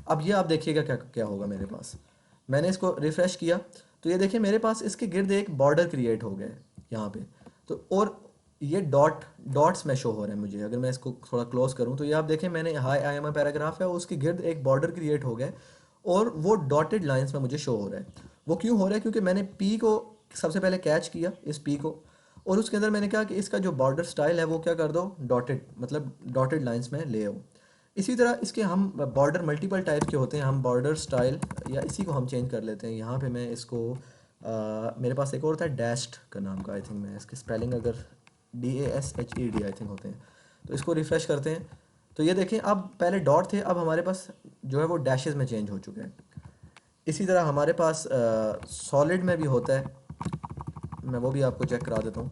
अब ये आप देखिएगा क्या क्या होगा मेरे पास। मैंने इसको रिफ़्रेश किया, तो ये देखिए मेरे पास इसके गिर्द एक बॉर्डर क्रिएट हो गया है यहाँ पे। तो और ये डॉट्स में शो हो रहे हैं मुझे। अगर मैं इसको थोड़ा क्लोज करूँ तो ये आप देखें, मैंने hi I am a paragraph है, उसके गिर्द एक बॉर्डर क्रिएट हो गया है, और वो डॉटेड लाइंस में मुझे शो हो रहा है। वो क्यों हो रहा है? क्योंकि मैंने पी को सबसे पहले कैच किया, इस पी को, और उसके अंदर मैंने कहा कि इसका जो बॉर्डर स्टाइल है वो क्या कर दो, डॉटेड, मतलब डॉटेड लाइंस में ले आओ। इसी तरह इसके हम बॉर्डर मल्टीपल टाइप के होते हैं। हम बॉर्डर स्टाइल, या इसी को हम चेंज कर लेते हैं। यहाँ पे मैं इसको मेरे पास एक और था डैश्ड का नाम का, आई थिंक मैं इसकी स्पेलिंग अगर DASHED आई थिंक होते हैं। तो इसको रिफ़्रेश करते हैं, तो ये देखें अब पहले डॉट थे, अब हमारे पास जो है वो डैशेस में चेंज हो चुके हैं। इसी तरह हमारे पास सॉलिड में भी होता है, मैं वो भी आपको चेक करा देता हूँ।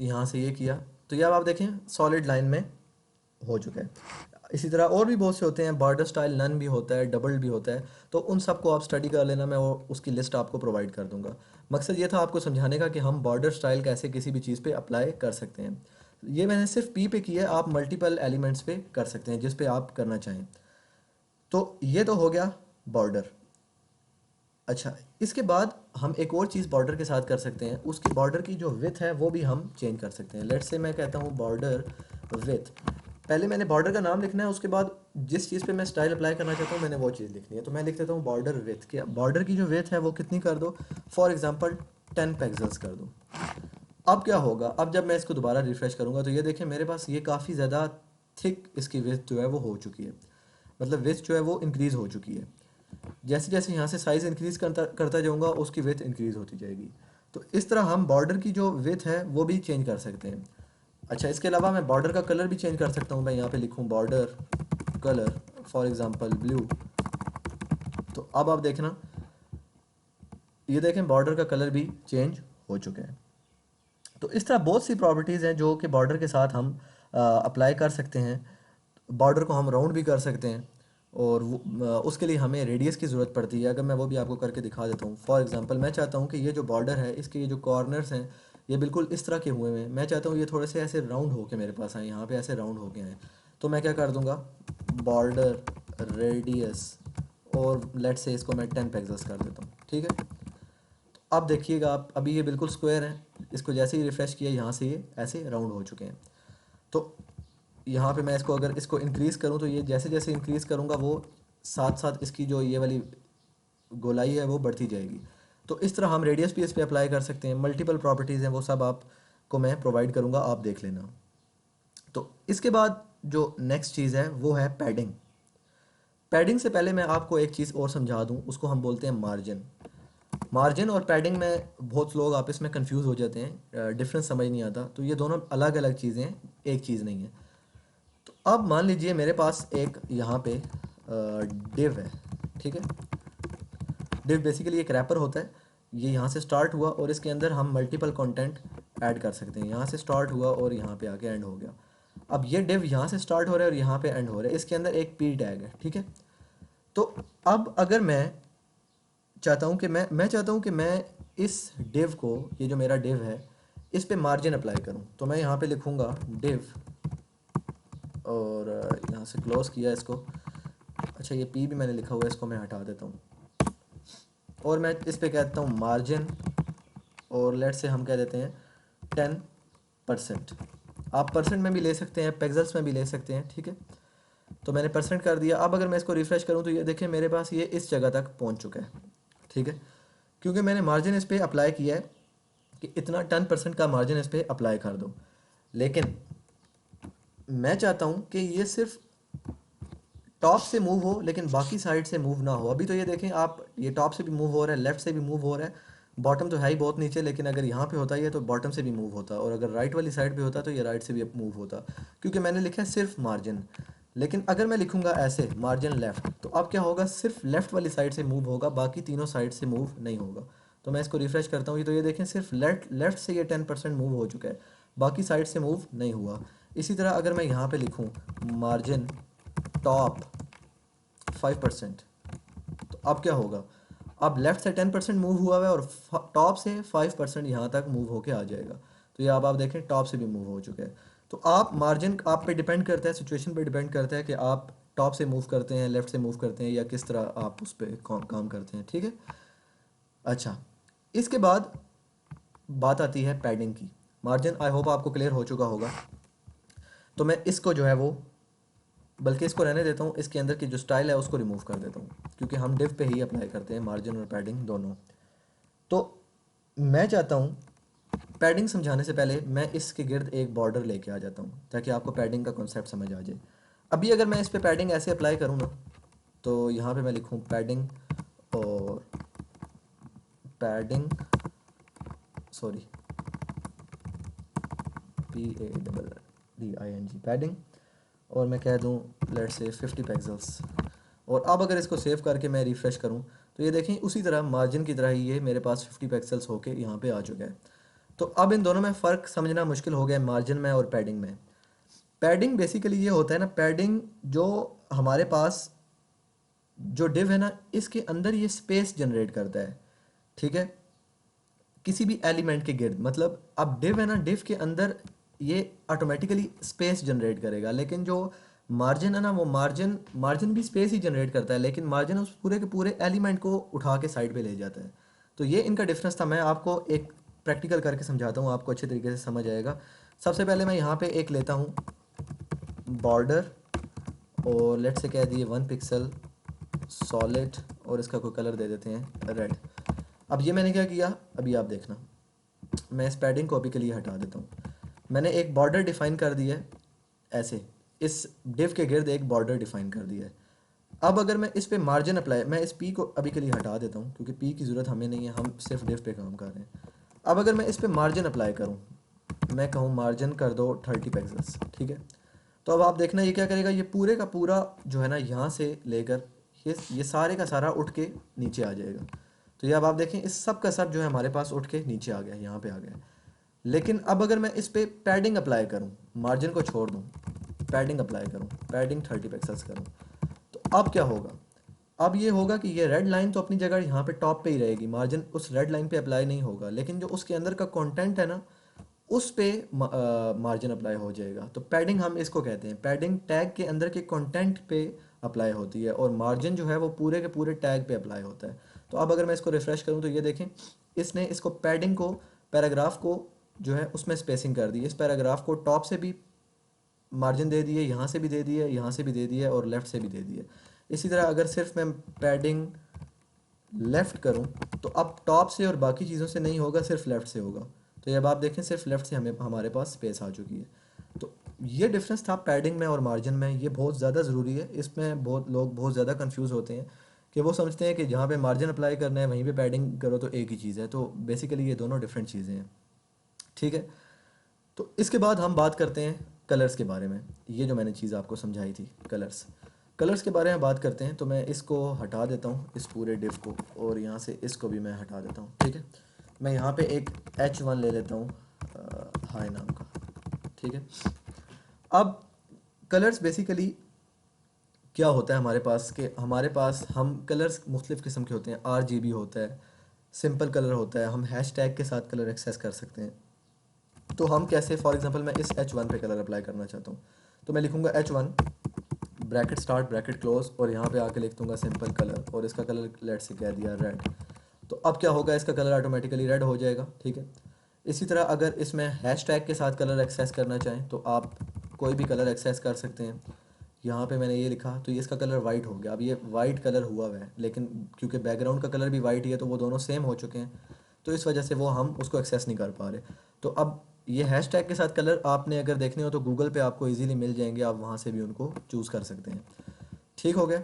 यहाँ से ये किया, तो ये अब आप देखें सॉलिड लाइन में हो चुका है। इसी तरह और भी बहुत से होते हैं, बॉर्डर स्टाइल नन भी होता है, डबल भी होता है। तो उन सबको आप स्टडी कर लेना, मैं वो उसकी लिस्ट आपको प्रोवाइड कर दूंगा। मकसद ये था आपको समझाने का कि हम बॉर्डर स्टाइल कैसे किसी भी चीज़ पे अप्लाई कर सकते हैं। ये मैंने सिर्फ पी पे किया है, आप मल्टीपल एलिमेंट्स पे कर सकते हैं जिस पे आप करना चाहें। तो ये तो हो गया बॉर्डर। अच्छा, इसके बाद हम एक और चीज़ बॉर्डर के साथ कर सकते हैं, उसकी बॉर्डर की जो विथ है वो भी हम चेंज कर सकते हैं। लेट्स से मैं कहता हूँ बॉर्डर विथ। पहले मैंने बॉर्डर का नाम लिखना है, उसके बाद जिस चीज़ पे मैं स्टाइल अप्लाई करना चाहता हूँ मैंने वो चीज़ लिखनी है। तो मैं लिख देता हूँ बॉर्डर विथ। क्या बॉर्डर की जो विथ है वो कितनी कर दो, फॉर एग्जांपल 10 पिक्सेल्स कर दो। अब क्या होगा, अब जब मैं इसको दोबारा रिफ़्रेश करूँगा तो ये देखें मेरे पास ये काफ़ी ज़्यादा थिक इसकी विथ जो है वो हो चुकी है, मतलब विथ जो है वो इंक्रीज़ हो चुकी है। जैसे जैसे यहाँ से साइज़ इंक्रीज़ करता करता जाऊँगा उसकी विथ इंक्रीज़ होती जाएगी। तो इस तरह हम बॉर्डर की जो विथ है वो भी चेंज कर सकते हैं। अच्छा, इसके अलावा मैं बॉर्डर का कलर भी चेंज कर सकता हूँ। मैं यहाँ पे लिखूँ border colour, for example blue. तो अब आप देखना, ये देखें बॉर्डर का कलर भी चेंज हो चुके हैं। तो इस तरह बहुत सी प्रॉपर्टीज़ हैं जो कि बॉर्डर के साथ हम अप्लाई कर सकते हैं। बॉर्डर को हम राउंड भी कर सकते हैं, और उसके लिए हमें रेडियस की ज़रूरत पड़ती है। अगर मैं वो भी आपको करके दिखा देता हूँ। फॉर एग्जांपल मैं चाहता हूँ कि ये जो बॉर्डर है इसके ये जो कॉर्नर्स हैं ये बिल्कुल इस तरह के हुए हैं। मैं चाहता हूँ ये थोड़े से ऐसे राउंड होके मेरे पास आए, यहाँ पे ऐसे राउंड होके आए। तो मैं क्या कर दूँगा, बॉर्डर रेडियस, और लेट से इसको मैं 10 पिक्सेल्स कर देता हूँ, ठीक है। अब देखिएगा आप, अभी ये बिल्कुल स्क्वायर है, इसको जैसे ही रिफ़्रेश किया यहाँ से ये ऐसे राउंड हो चुके हैं। तो यहाँ पे मैं इसको अगर इसको इंक्रीज़ करूँ तो ये जैसे जैसे इंक्रीज़ करूँगा वो साथ साथ इसकी जो ये वाली गोलाई है वो बढ़ती जाएगी। तो इस तरह हम रेडियस भी इस पे अप्लाई कर सकते हैं। मल्टीपल प्रॉपर्टीज़ हैं, वो सब आपको मैं प्रोवाइड करूँगा, आप देख लेना। तो इसके बाद जो नेक्स्ट चीज़ है वो है पैडिंग। पैडिंग से पहले मैं आपको एक चीज़ और समझा दूँ, उसको हम बोलते हैं मार्जिन। मार्जिन और पैडिंग में बहुत लोग आपस में कंफ्यूज हो जाते हैं, डिफरेंस समझ नहीं आता। तो ये दोनों अलग अलग चीज़ें हैं, एक चीज़ नहीं है। तो अब मान लीजिए मेरे पास एक यहाँ पे डिव है, ठीक है। डिव बेसिकली एक रैपर होता है। ये यहाँ से स्टार्ट हुआ और इसके अंदर हम मल्टीपल कंटेंट ऐड कर सकते हैं। यहाँ से स्टार्ट हुआ और यहाँ पे आके एंड हो गया। अब ये डिव यहाँ से स्टार्ट हो रहा है और यहाँ पे एंड हो रहा है, इसके अंदर एक पी टैग है, ठीक है। तो अब अगर मैं चाहता हूँ कि मैं चाहता हूँ कि मैं इस डिव को, ये जो मेरा डिव है, इस पे मार्जिन अप्लाई करूँ। तो मैं यहाँ पे लिखूँगा डिव, और यहाँ से क्लोज किया इसको। अच्छा, ये पी भी मैंने लिखा हुआ है, इसको मैं हटा देता हूँ, और मैं इस पे कह देता हूँ मार्जिन, और लेट से हम कह देते हैं 10%। आप परसेंट में भी ले सकते हैं, पिक्सेल्स में भी ले सकते हैं, ठीक है। तो मैंने परसेंट कर दिया। अब अगर मैं इसको रिफ़्रेश करूँ तो ये देखें मेरे पास ये इस जगह तक पहुँच चुका है, ठीक है। क्योंकि मैंने मार्जिन इस पर अप्लाई किया है कि इतना 10% का मार्जिन इस पर अप्लाई कर दो। लेकिन मैं चाहता हूँ कि ये सिर्फ टॉप से मूव हो लेकिन बाकी साइड से मूव ना हो। अभी तो ये देखें आप, ये टॉप से भी मूव हो रहा है, लेफ्ट से भी मूव हो रहा है, बॉटम तो है ही बहुत नीचे, लेकिन अगर यहाँ पे होता है ये तो बॉटम से भी मूव होता, और अगर राइट वाली साइड पे होता तो ये राइट से भी मूव होता, क्योंकि मैंने लिखा है सिर्फ मार्जिन। लेकिन अगर मैं लिखूंगा ऐसे मार्जिन लेफ्ट, तो अब क्या होगा, सिर्फ लेफ्ट वाली साइड से मूव होगा, बाकी तीनों साइड से मूव नहीं होगा। तो मैं इसको रिफ्रेश करता हूँ, ये तो ये देखें सिर्फ लेफ्ट लेफ्ट से ये 10% मूव हो चुका है, बाकी साइड से मूव नहीं हुआ। इसी तरह अगर मैं यहाँ पे लिखूँ मार्जिन टॉप 5%, तो अब क्या होगा, अब लेफ्ट से 10% मूव हुआ है और टॉप से 5% यहाँ तक मूव होके आ जाएगा। तो ये अब आप देखें टॉप से भी मूव हो चुका है। तो आप मार्जिन आप पे डिपेंड करता है, सिचुएशन पे डिपेंड करता है कि आप टॉप से मूव करते हैं, लेफ्ट से मूव करते हैं, या किस तरह आप उस पर काम करते हैं, ठीक है। अच्छा, इसके बाद बात आती है पैडिंग की। मार्जिन आई होप आपको क्लियर हो चुका होगा, तो मैं इसको जो है वो, बल्कि इसको रहने देता हूँ, इसके अंदर की जो स्टाइल है उसको रिमूव कर देता हूँ, क्योंकि हम डिव पे ही अप्लाई करते हैं मार्जिन और पैडिंग दोनों। तो मैं चाहता हूँ पैडिंग समझाने से पहले मैं इसके गिर्द एक बॉर्डर लेके आ जाता हूँ, ताकि आपको पैडिंग का कॉन्सेप्ट समझ आ जाए। अभी अगर मैं इस पे पैडिंग ऐसे अप्लाई करूँ ना, तो यहाँ पे मैं लिखूँ पैडिंग, और पैडिंग, सॉरी, PADDING पैडिंग, और मैं कह दूँ लेट्स से 50 पिक्सेल्स। और अब अगर इसको सेव करके मैं रिफ़्रेश करूँ, तो ये देखें उसी तरह मार्जिन की तरह ही ये मेरे पास 50 पिक्सेल्स होके यहाँ पे आ चुका है। तो अब इन दोनों में फ़र्क समझना मुश्किल हो गया है, मार्जिन में और पैडिंग में। पैडिंग बेसिकली ये होता है ना, पैडिंग जो हमारे पास जो डिव है ना, इसके अंदर ये स्पेस जनरेट करता है, ठीक है, किसी भी एलिमेंट के गिर्द। मतलब अब डिव है ना, डिव के अंदर ये ऑटोमेटिकली स्पेस जनरेट करेगा, लेकिन जो मार्जिन है ना, वो मार्जिन मार्जिन भी स्पेस ही जनरेट करता है, लेकिन मार्जिन उस पूरे के पूरे एलिमेंट को उठा के साइड पे ले जाता है। तो ये इनका डिफरेंस था। मैं आपको एक प्रैक्टिकल करके समझाता हूँ, आपको अच्छे तरीके से समझ आएगा। सबसे पहले मैं यहाँ पे एक लेता हूँ बॉर्डर, और लेट से कह दिए 1 पिक्सल सॉलिड, और इसका कोई कलर दे देते हैं रेड। अब ये मैंने क्या किया, अभी आप देखना, मैं इस पैडिंग को अभी के लिए हटा देता हूँ। मैंने एक बॉर्डर डिफाइन कर दिया है ऐसे, इस डिव के गिर्द एक बॉर्डर डिफाइन कर दिया है। अब अगर मैं इस पे मार्जिन अप्लाई, मैं इस पी को अभी के लिए हटा देता हूँ, क्योंकि पी की ज़रूरत हमें नहीं है, हम सिर्फ डिव पे काम कर रहे हैं। अब अगर मैं इस पे मार्जिन अप्लाई करूँ, मैं कहूँ मार्जिन कर दो 30 पिक्सेल्स, ठीक है। तो अब आप देखना ये क्या करेगा, ये पूरे का पूरा जो है ना, यहाँ से लेकर ये सारे का सारा उठ के नीचे आ जाएगा। तो ये अब आप देखें, इस सब का सब जो है हमारे पास उठ के नीचे आ गया, यहाँ पे आ गया। लेकिन अब अगर मैं इस पे पैडिंग अप्लाई करूँ, मार्जिन को छोड़ दूँ, पैडिंग अप्लाई करूँ, पैडिंग 30 पिक्सेल्स करूँ, तो अब क्या होगा, अब ये होगा कि ये रेड लाइन तो अपनी जगह यहाँ पे टॉप पे ही रहेगी, मार्जिन उस रेड लाइन पे अप्लाई नहीं होगा, लेकिन जो उसके अंदर का कंटेंट है ना, उस पे मार्जिन अप्लाई हो जाएगा। तो पैडिंग हम इसको कहते हैं, पैडिंग टैग के अंदर के कंटेंट पे अप्लाई होती है, और मार्जिन जो है वो पूरे के पूरे टैग पे अप्लाई होता है। तो अब अगर मैं इसको रिफ़्रेश करूँ, तो ये देखें, इसने इसको पैडिंग को, पैराग्राफ को जो है उसमें स्पेसिंग कर दी। इस पैराग्राफ को टॉप से भी मार्जिन दे दिए, यहाँ से भी दे दिए, यहाँ से भी दे दिए, और लेफ़्ट से भी दे दिए। इसी तरह अगर सिर्फ मैं पैडिंग लेफ़्ट करूँ, तो अब टॉप से और बाकी चीज़ों से नहीं होगा, सिर्फ लेफ़्ट से होगा। तो ये अब आप देखें, सिर्फ लेफ़्ट से हमें हमारे पास स्पेस आ चुकी है। तो ये डिफरेंस था पैडिंग में और मार्जिन में, ये बहुत ज़्यादा ज़रूरी है। इसमें बहुत लोग बहुत ज़्यादा कंफ्यूज होते हैं, कि वो समझते हैं कि जहाँ पे मार्जिन अप्लाई करना है वहीं पे पैडिंग करो तो एक ही चीज़ है। तो बेसिकली ये दोनों डिफरेंट चीज़ें हैं, ठीक है। तो इसके बाद हम बात करते हैं कलर्स के बारे में। ये जो मैंने चीज़ आपको समझाई थी, कलर्स, कलर्स के बारे में बात करते हैं। तो मैं इसको हटा देता हूँ, इस पूरे डिव को, और यहाँ से इसको भी मैं हटा देता हूँ, ठीक है। मैं यहाँ पे एक H1 ले लेता हूँ, हाई नाम का, ठीक है। अब कलर्स बेसिकली क्या होता है हमारे पास, कि हमारे पास हम कलर्स मुख्तलिफ़ किस्म के होते हैं। RGB होता है, सिंपल कलर होता है, हम हैश टैग के साथ कलर एक्सेस कर सकते हैं। तो हम कैसे, फॉर एग्जांपल मैं इस H1 पे कलर अप्लाई करना चाहता हूँ, तो मैं लिखूँगा H1 bracket start bracket close, और यहाँ पे आके लिख दूँगा सिंपल कलर, और इसका कलर लेट से कह दिया रेड। तो अब क्या होगा, इसका कलर ऑटोमेटिकली रेड हो जाएगा, ठीक है। इसी तरह अगर इसमें हैश टैग के साथ कलर एक्सेस करना चाहें, तो आप कोई भी कलर एक्सेस कर सकते हैं। यहाँ पे मैंने ये लिखा, तो ये इसका कलर वाइट हो गया। अब ये वाइट कलर हुआ हुआ है, लेकिन क्योंकि बैकग्राउंड का कलर भी वाइट ही है, तो वो दोनों सेम हो चुके हैं, तो इस वजह से वो हम उसको एक्सेस नहीं कर पा रहे। तो अब ये हैशटैग के साथ कलर आपने अगर देखने हो तो गूगल पे आपको इजीली मिल जाएंगे, आप वहाँ से भी उनको चूज़ कर सकते हैं। ठीक हो गया।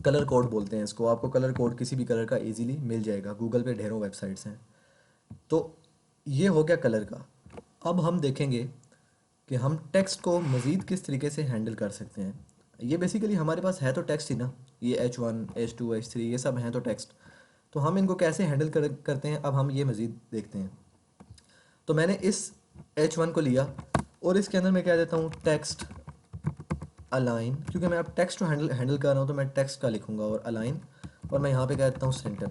कलर कोड बोलते हैं इसको, आपको कलर कोड किसी भी कलर का इजीली मिल जाएगा, गूगल पे ढेरों वेबसाइट्स हैं। तो ये हो गया कलर का। अब हम देखेंगे कि हम टेक्स्ट को मज़ीद किस तरीके से हैंडल कर सकते हैं। ये बेसिकली हमारे पास है तो टेक्स्ट ही ना, ये H1 H2 H3 ये सब हैं तो टेक्स्ट। तो हम इनको कैसे हैंडल करते हैं, अब हम ये मज़ीद देखते हैं। तो मैंने इस H1 को लिया और इसके अंदर मैं क्या देता हूँ, टेक्स्ट अलाइन, क्योंकि मैं अब टेक्स्ट को हैंडल कर रहा हूँ तो मैं टेक्स्ट का लिखूँगा, और अलाइन, और मैं यहाँ पे कह देता हूँ सेंटर।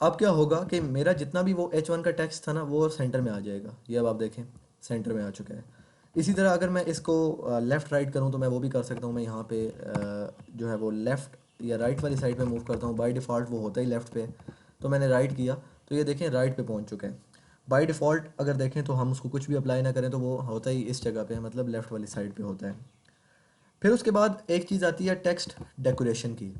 अब क्या होगा कि मेरा जितना भी वो H1 का टेक्स्ट था ना वो सेंटर में आ जाएगा। ये अब आप देखें सेंटर में आ चुका है। इसी तरह अगर मैं इसको लेफ़्ट राइट करूँ तो मैं वो भी कर सकता हूँ। मैं यहाँ पे जो है वो लेफ़्ट या राइट वाली साइड पे मूव करता हूँ। बाय डिफ़ॉल्ट वो होता ही लेफ़्ट पे, तो मैंने राइट किया तो ये देखें राइट पे पहुँच चुका है। बाय डिफ़ॉल्ट अगर देखें तो हम उसको कुछ भी अप्लाई ना करें तो वो होता ही इस जगह पे है, मतलब लेफ़्ट वाली साइड पे होता है। फिर उसके बाद एक चीज़ आती है टेक्स्ट डेकोरेशन की।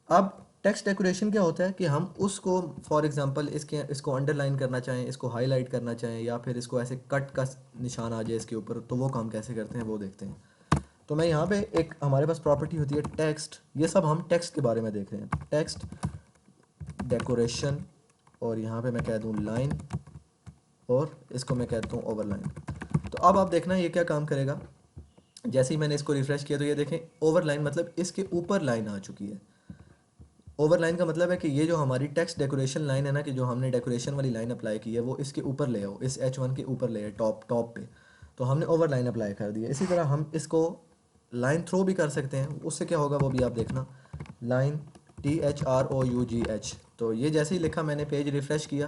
अब टेक्स्ट डेकोरेशन क्या होता है कि हम उसको फॉर एग्जांपल इसको अंडरलाइन करना चाहें, इसको हाईलाइट करना चाहें, या फिर इसको ऐसे कट का निशान आ जाए इसके ऊपर, तो वो काम कैसे करते हैं वो देखते हैं। तो मैं यहाँ पे एक हमारे पास प्रॉपर्टी होती है टेक्स्ट, ये सब हम टेक्स्ट के बारे में देख रहे हैं, टेक्स्ट डेकोरेशन, और यहाँ पे मैं कह दूँ लाइन, और इसको मैं कहता हूँ ओवरलाइन। तो अब आप देखना ये क्या काम करेगा। जैसे ही मैंने इसको रिफ्रेश किया तो ये देखें ओवरलाइन, मतलब इसके ऊपर लाइन आ चुकी है। ओवरलाइन का मतलब है कि ये जो हमारी टेक्स्ट डेकोरेशन लाइन है ना, कि जो हमने डेकोरेशन वाली लाइन अप्लाई की है वो इसके ऊपर ले आओ, इस H1 के ऊपर ले आओ, टॉप टॉप पे। तो हमने ओवरलाइन अप्लाई कर दी है। इसी तरह हम इसको लाइन थ्रो भी कर सकते हैं। उससे क्या होगा वो भी आप देखना, लाइन THROUGH। तो ये जैसे ही लिखा मैंने, पेज रिफ़्रेश किया,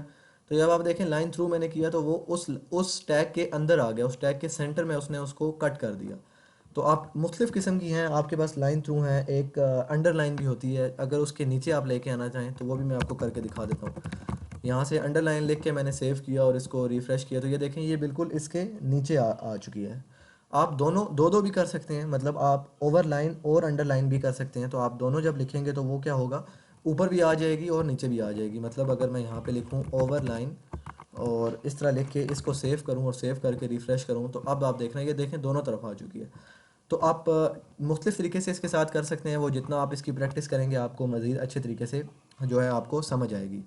तो जब आप देखें लाइन थ्रू मैंने किया तो वो उस टैग के अंदर आ गया, उस टैग के सेंटर में उसने उसको कट कर दिया। तो आप मुख्तलिफ़ किस्म की हैं आपके पास लाइन थ्रू हैं, एक अंडरलाइन भी होती है, अगर उसके नीचे आप लेके आना चाहें तो वो भी मैं आपको करके दिखा देता हूँ। यहाँ से अंडरलाइन लिख के मैंने सेव किया और इसको रिफ़्रेश किया तो ये देखें ये बिल्कुल इसके नीचे आ चुकी है। आप दोनों दो दो भी कर सकते हैं, मतलब आप ओवरलाइन और अंडरलाइन भी कर सकते हैं। तो आप दोनों जब लिखेंगे तो वो क्या होगा, ऊपर भी आ जाएगी और नीचे भी आ जाएगी। मतलब अगर मैं यहाँ पे लिखूँ ओवरलाइन और इस तरह लिख के इसको सेव करूँ और सेव करके रिफ़्रेश करूँ, तो अब आप देख रहे हैं ये देखें दोनों तरफ आ चुकी है। तो आप मुख्तलिफ़ तरीके से इसके साथ कर सकते हैं। वो जितना आप इसकी प्रैक्टिस करेंगे आपको मज़ीद अच्छे तरीके से जो है आपको समझ आएगी।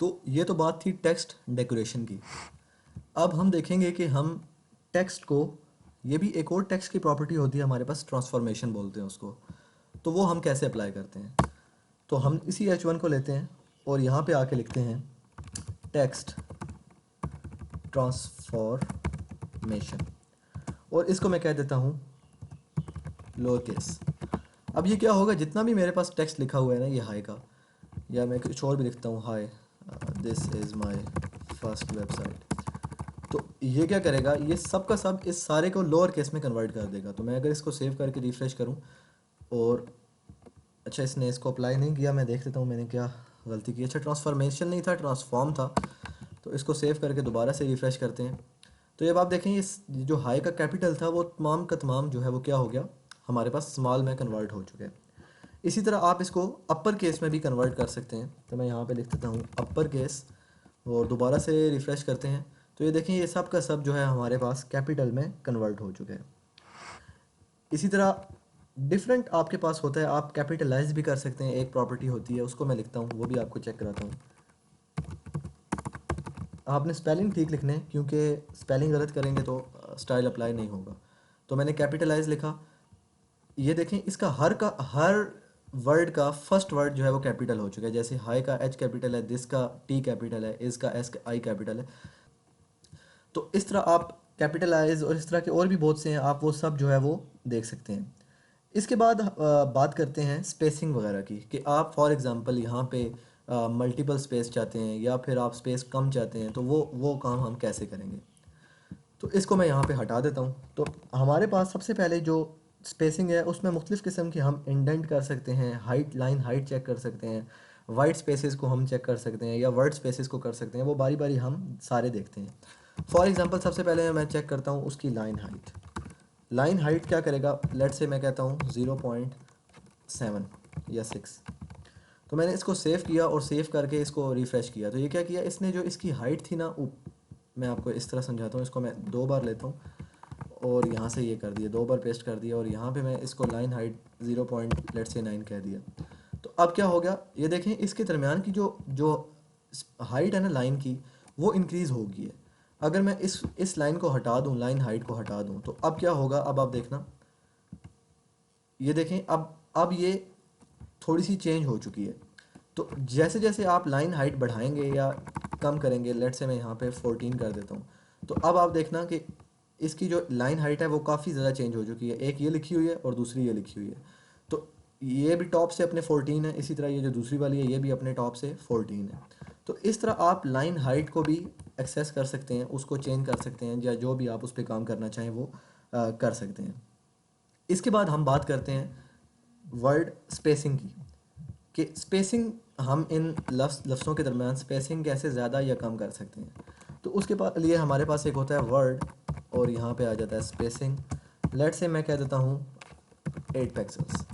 तो ये तो बात थी टेक्स्ट डेकोरेशन की। अब हम देखेंगे कि हम टेक्स्ट को, ये भी एक और टेक्स्ट की प्रॉपर्टी होती है हमारे पास, ट्रांसफॉर्मेशन बोलते हैं उसको। तो वो हम कैसे अप्लाई करते हैं। तो हम इसी H1 को लेते हैं और यहाँ पे आके लिखते हैं टेक्स्ट ट्रांसफॉर्मेशन, और इसको मैं कह देता हूँ लोअर केस। अब ये क्या होगा, जितना भी मेरे पास टेक्स्ट लिखा हुआ है ना ये हाई का, या मैं कुछ और भी लिखता हूँ, high this is my first website, तो ये क्या करेगा, ये सब का सब इस सारे को लोअर केस में कन्वर्ट कर देगा। तो मैं अगर इसको सेव करके रिफ़्रेश करूँ और, अच्छा इसने इसको अप्लाई नहीं किया, मैं देख लेता हूँ मैंने क्या गलती की। अच्छा ट्रांसफॉर्मेशन नहीं था, ट्रांसफॉर्म था। तो इसको सेव करके दोबारा से रिफ़्रेश करते हैं। तो जब आप देखें इस जो हाई का कैपिटल था वो तमाम का तमाम जो है वो क्या हो गया, हमारे पास स्मॉल में कन्वर्ट हो चुके हैं। इसी तरह आप इसको अपर केस में भी कन्वर्ट कर सकते हैं। तो मैं यहाँ पे लिख देता हूँ अपर केस और दोबारा से रिफ़्रेश करते हैं। तो ये देखें ये सब का सब जो है हमारे पास कैपिटल में कन्वर्ट हो चुके हैं। इसी तरह डिफरेंट आपके पास होता है, आप कैपिटलाइज भी कर सकते हैं, एक प्रॉपर्टी होती है उसको मैं लिखता हूँ, वो भी आपको चेक कराता हूँ। आपने स्पेलिंग ठीक लिखना है क्योंकि स्पेलिंग गलत करेंगे तो स्टाइल अप्लाई नहीं होगा। तो मैंने कैपिटलाइज लिखा, ये देखें इसका हर वर्ड का फर्स्ट वर्ड जो है वो कैपिटल हो चुका है। जैसे हाई का H कैपिटल है, दिस का T कैपिटल है, इस का S का I कैपिटल है। तो इस तरह आप कैपिटलाइज और इस तरह के और भी बहुत से हैं, आप वो सब जो है वो देख सकते हैं। इसके बाद बात करते हैं स्पेसिंग वगैरह की, कि आप फॉर एग्ज़ाम्पल यहाँ पे मल्टीपल स्पेस चाहते हैं या फिर आप स्पेस कम चाहते हैं, तो वो काम हम कैसे करेंगे। तो इसको मैं यहाँ पे हटा देता हूँ। तो हमारे पास सबसे पहले जो स्पेसिंग है उसमें मुख्तलिफ़ किस्म की हम इंडेंट कर सकते हैं, हाइट लाइन हाइट चेक कर सकते हैं, वाइट स्पेसेस को हम चेक कर सकते हैं या वर्ड स्पेसेस को कर सकते हैं। वो बारी बारी हम सारे देखते हैं। फॉर एग्ज़ाम्पल सबसे पहले मैं चेक करता हूँ उसकी लाइन हाइट। लाइन हाइट क्या करेगा, लेट से मैं कहता हूँ 0.7 या 6। तो मैंने इसको सेव किया और सेव करके इसको रिफ़्रेश किया, तो ये क्या किया इसने, जो इसकी हाइट थी ना मैं आपको इस तरह समझाता हूँ। इसको मैं 2 बार लेता हूँ और यहाँ से ये कर दिया, 2 बार पेस्ट कर दिया और यहाँ पे मैं इसको लाइन हाइट 0.9 कह दिया। तो अब क्या हो गया, ये देखें इसके दरमियान की जो जो हाइट है ना लाइन की, वो इंक्रीज़ होगी है। अगर मैं इस लाइन को हटा दूँ, लाइन हाइट को हटा दूँ, तो अब क्या होगा, अब आप देखना, ये देखें अब ये थोड़ी सी चेंज हो चुकी है। तो जैसे जैसे आप लाइन हाइट बढ़ाएंगे या कम करेंगे, लेट से मैं यहाँ पे 14 कर देता हूँ, तो अब आप देखना कि इसकी जो लाइन हाइट है वो काफ़ी ज़्यादा चेंज हो चुकी है। एक ये लिखी हुई है और दूसरी ये लिखी हुई है। तो ये भी टॉप से अपने 14 है, इसी तरह ये जो दूसरी वाली है ये भी अपने टॉप से 14 है। तो इस तरह आप लाइन हाइट को भी एक्सेस कर सकते हैं, उसको चेंज कर सकते हैं, या जो भी आप उस पर काम करना चाहें वो कर सकते हैं। इसके बाद हम बात करते हैं वर्ड स्पेसिंग की, कि स्पेसिंग हम इन लफ्ज़ों के दरमियान स्पेसिंग कैसे ज़्यादा या कम कर सकते हैं। तो उसके लिए हमारे पास एक होता है वर्ड और यहाँ पे आ जाता है स्पेसिंग। लेट से मैं कह देता हूँ 8 पिक्सेल्स।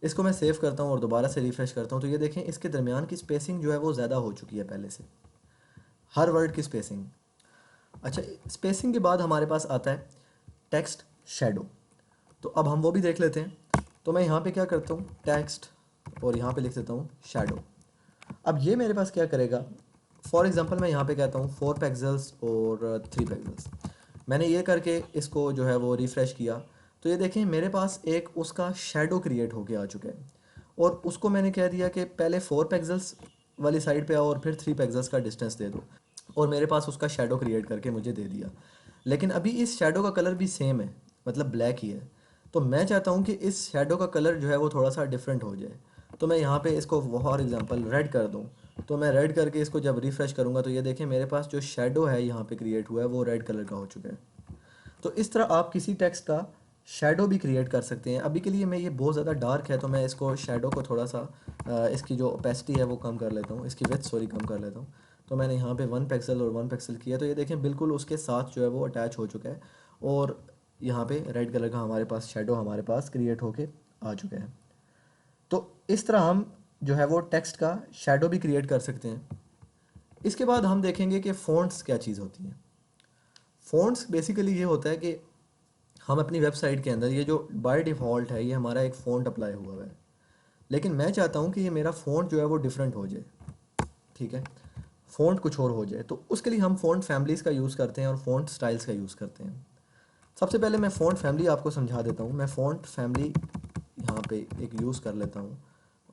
इसको मैं सेव करता हूँ और दोबारा से रिफ़्रेश करता हूँ, तो ये देखें इसके दरमियान की स्पेसिंग जो है वो ज़्यादा हो चुकी है पहले से, हर वर्ड की स्पेसिंग। अच्छा, स्पेसिंग के बाद हमारे पास आता है टेक्स्ट शेडो। तो अब हम वो भी देख लेते हैं। तो मैं यहाँ पे क्या करता हूँ, टेक्स्ट और यहाँ पे लिख देता हूँ शेडो। अब ये मेरे पास क्या करेगा, फॉर एग्जांपल मैं यहाँ पे कहता हूँ 4 पिक्सेल्स और 3 पिक्सेल्स। मैंने ये करके इसको जो है वो रिफ़्रेश किया, तो ये देखें मेरे पास एक उसका शेडो क्रिएट होके आ चुका है। और उसको मैंने कह दिया कि पहले 4 पिक्सेल्स वाली साइड पे आओ और फिर 3 पिक्सेल्स का डिस्टेंस दे दो, और मेरे पास उसका शेडो क्रिएट करके मुझे दे दिया। लेकिन अभी इस शेडो का कलर भी सेम है, मतलब ब्लैक ही है। तो मैं चाहता हूँ कि इस शेडो का कलर जो है वो थोड़ा सा डिफरेंट हो जाए। तो मैं यहाँ पे इसको फॉर एग्जांपल रेड कर दूँ। तो मैं रेड करके इसको जब रिफ़्रेश करूँगा तो ये देखें मेरे पास जो शेडो है यहाँ पे क्रिएट हुआ है वो रेड कलर का हो चुका है। तो इस तरह आप किसी टेक्स्ट का शेडो भी क्रिएट कर सकते हैं। अभी के लिए मैं ये बहुत ज़्यादा डार्क है तो मैं इसको शेडो को थोड़ा सा इसकी जो ओपेसिटी है वो कम कर लेता हूँ, इसकी विड्थ सॉरी कम कर लेता हूँ। तो मैंने यहाँ पे 1 पिक्सल और 1 पिक्सल किया, तो ये देखें बिल्कुल उसके साथ जो है वो अटैच हो चुका है। और यहाँ पे रेड कलर का हमारे पास शेडो हमारे पास क्रिएट होके आ चुका है। तो इस तरह हम जो है वो टेक्स्ट का शेडो भी क्रिएट कर सकते हैं। इसके बाद हम देखेंगे कि फ़ॉन्ट्स क्या चीज़ होती हैं। फ़ॉन्ट्स बेसिकली ये होता है कि हम अपनी वेबसाइट के अंदर ये जो बाय डिफ़ॉल्ट है ये हमारा एक फ़ॉन्ट अप्लाई हुआ है, लेकिन मैं चाहता हूँ कि ये मेरा फ़ॉन्ट जो है वो डिफरेंट हो जाए। ठीक है, फ़ॉन्ट कुछ और हो जाए, तो उसके लिए हम फ़ॉन्ट फैमिलीज़ का यूज़ करते हैं और फ़ॉन्ट स्टाइल्स का यूज़ करते हैं। सबसे पहले मैं फ़ॉन्ट फैमिली आपको समझा देता हूँ। मैं फ़ॉन्ट फैमिली यहाँ पे एक यूज़ कर लेता हूँ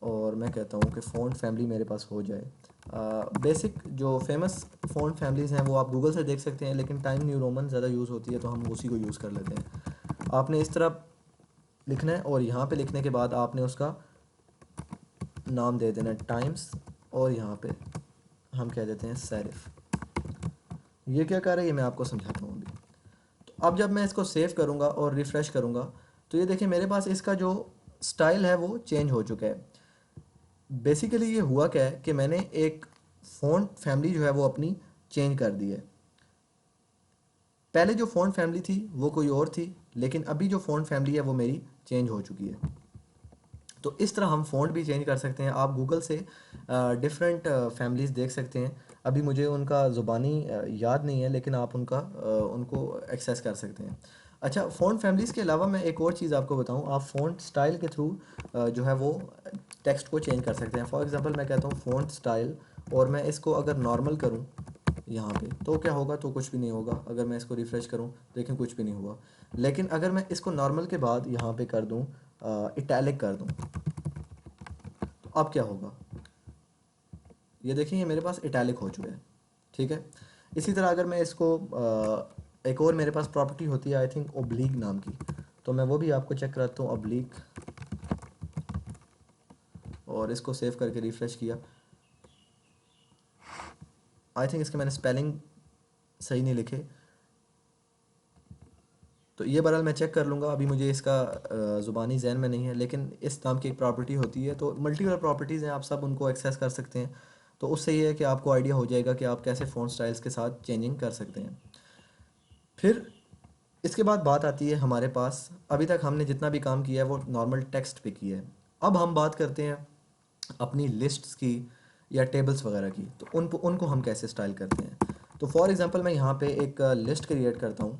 और मैं कहता हूँ कि फ़ॉन्ट फैमिली मेरे पास हो जाए। बेसिक जो फेमस फ़ॉन्ट फैमिलीज़ हैं वो आप गूगल से देख सकते हैं, लेकिन टाइम न्यू रोमन ज़्यादा यूज़ होती है तो हम उसी को यूज़ कर लेते हैं। आपने इस तरह लिखना है और यहाँ पे लिखने के बाद आपने उसका नाम दे देना टाइम्स, और यहाँ पे हम कह देते हैं सेरिफ। ये क्या कर रहा है ये मैं आपको समझाता हूँ अभी। तो अब जब मैं इसको सेव करूँगा और रिफ़्रेश करूँगा तो ये देखिए मेरे पास इसका जो स्टाइल है वो चेंज हो चुका है। बेसिकली ये हुआ क्या है कि मैंने एक फ़ॉन्ट फैमिली जो है वो अपनी चेंज कर दी है। पहले जो फ़ॉन्ट फैमिली थी वो कोई और थी, लेकिन अभी जो फ़ॉन्ट फैमिली है वो मेरी चेंज हो चुकी है। तो इस तरह हम फ़ॉन्ट भी चेंज कर सकते हैं। आप गूगल से डिफरेंट फैमिलीज़ देख सकते हैं। अभी मुझे उनका ज़ुबानी याद नहीं है, लेकिन आप उनको एक्सेस कर सकते हैं। अच्छा, फ़ॉन्ट फैमिलीज़ के अलावा मैं एक और चीज़ आपको बताऊं, आप फ़ॉन्ट स्टाइल के थ्रू जो है वो टेक्स्ट को चेंज कर सकते हैं। फॉर एग्ज़ाम्पल मैं कहता हूँ फ़ॉन्ट स्टाइल, और मैं इसको अगर नॉर्मल करूँ यहाँ पे तो क्या होगा, तो कुछ भी नहीं होगा। अगर मैं इसको रिफ़्रेश करूँ देखें कुछ भी नहीं हुआ। लेकिन अगर मैं इसको नॉर्मल के बाद यहाँ पे कर दूँ, इटैलिक कर दूँ, तो अब क्या होगा, ये देखें ये मेरे पास इटैलिक हो चुका है। ठीक है, इसी तरह अगर मैं इसको एक और मेरे पास प्रॉपर्टी होती है आई थिंक ओब्लीक नाम की, तो मैं वो भी आपको चेक कराता हूँ, ओब्लीक, और इसको सेव करके रिफ़्रेश किया। आई थिंक इसके मैंने स्पेलिंग सही नहीं लिखे, तो ये बहरहाल मैं चेक कर लूँगा। अभी मुझे इसका ज़ुबानी ज़हन में नहीं है, लेकिन इस नाम की एक प्रॉपर्टी होती है। तो मल्टीपल प्रॉपर्टीज़ हैं, आप सब उनको एक्सेस कर सकते हैं। तो उससे ये है कि आपको आइडिया हो जाएगा कि आप कैसे फ़ॉन्ट स्टाइल्स के साथ चेंजिंग कर सकते हैं। फिर इसके बाद बात आती है हमारे पास, अभी तक हमने जितना भी काम किया है वो नॉर्मल टेक्स्ट पे किया है। अब हम बात करते हैं अपनी लिस्ट्स की या टेबल्स वगैरह की, तो उनको उनको हम कैसे स्टाइल करते हैं। तो फॉर एग्जांपल मैं यहाँ पे एक लिस्ट क्रिएट करता हूँ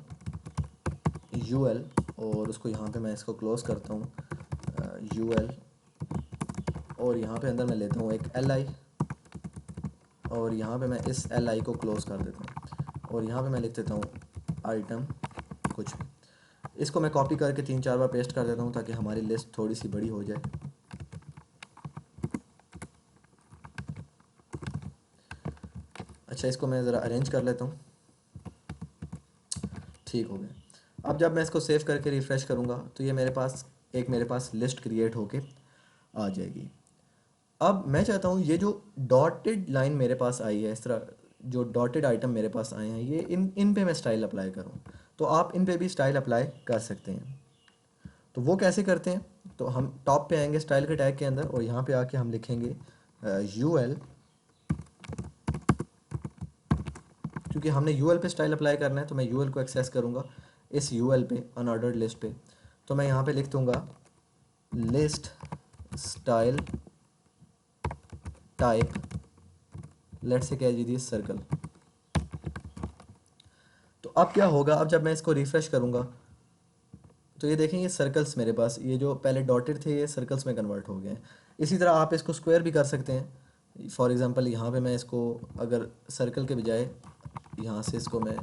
यूएल, और उसको यहाँ पे मैं इसको क्लोज़ करता हूँ यूएल, और यहाँ पे अंदर मैं लेता हूँ एक एल आई, और यहाँ पे मैं इस एल आई को क्लोज़ कर देता हूँ, और यहाँ पे मैं लिख देता हूँ आइटम कुछ भी। इसको मैं कॉपी करके 3-4 बार पेस्ट कर देता हूँ ताकि हमारी लिस्ट थोड़ी सी बड़ी हो जाए। अच्छा, इसको मैं ज़रा अरेंज कर लेता हूँ। ठीक हो गया। अब जब मैं इसको सेव करके रिफ़्रेश करूँगा तो ये मेरे पास लिस्ट क्रिएट होके आ जाएगी। अब मैं चाहता हूँ ये जो डॉटेड लाइन मेरे पास आई है, इस तरह जो डॉटेड आइटम मेरे पास आए हैं, ये इन पे मैं स्टाइल अप्लाई करूँ। तो आप इन पे भी स्टाइल अप्लाई कर सकते हैं। तो वो कैसे करते हैं? तो हम टॉप पे आएंगे स्टाइल के टैग के अंदर, और यहाँ पे आके हम लिखेंगे यूएल, क्योंकि हमने यूएल पे स्टाइल अप्लाई करना है तो मैं यूएल को एक्सेस करूँगा इस यूएल पे, अनऑर्डर्ड लिस्ट पे। तो मैं यहाँ पे लिख दूँगा list style type, let's say कह दीजिए सर्कल। तो अब क्या होगा, अब जब मैं इसको रिफ़्रेश करूँगा तो ये देखें, ये सर्कल्स मेरे पास, ये जो पहले डॉटेड थे ये सर्कल्स में कन्वर्ट हो गए हैं। इसी तरह आप इसको स्क्वायर भी कर सकते हैं। फॉर एग्ज़ाम्पल यहाँ पे मैं इसको अगर सर्कल के बजाय यहाँ से इसको मैं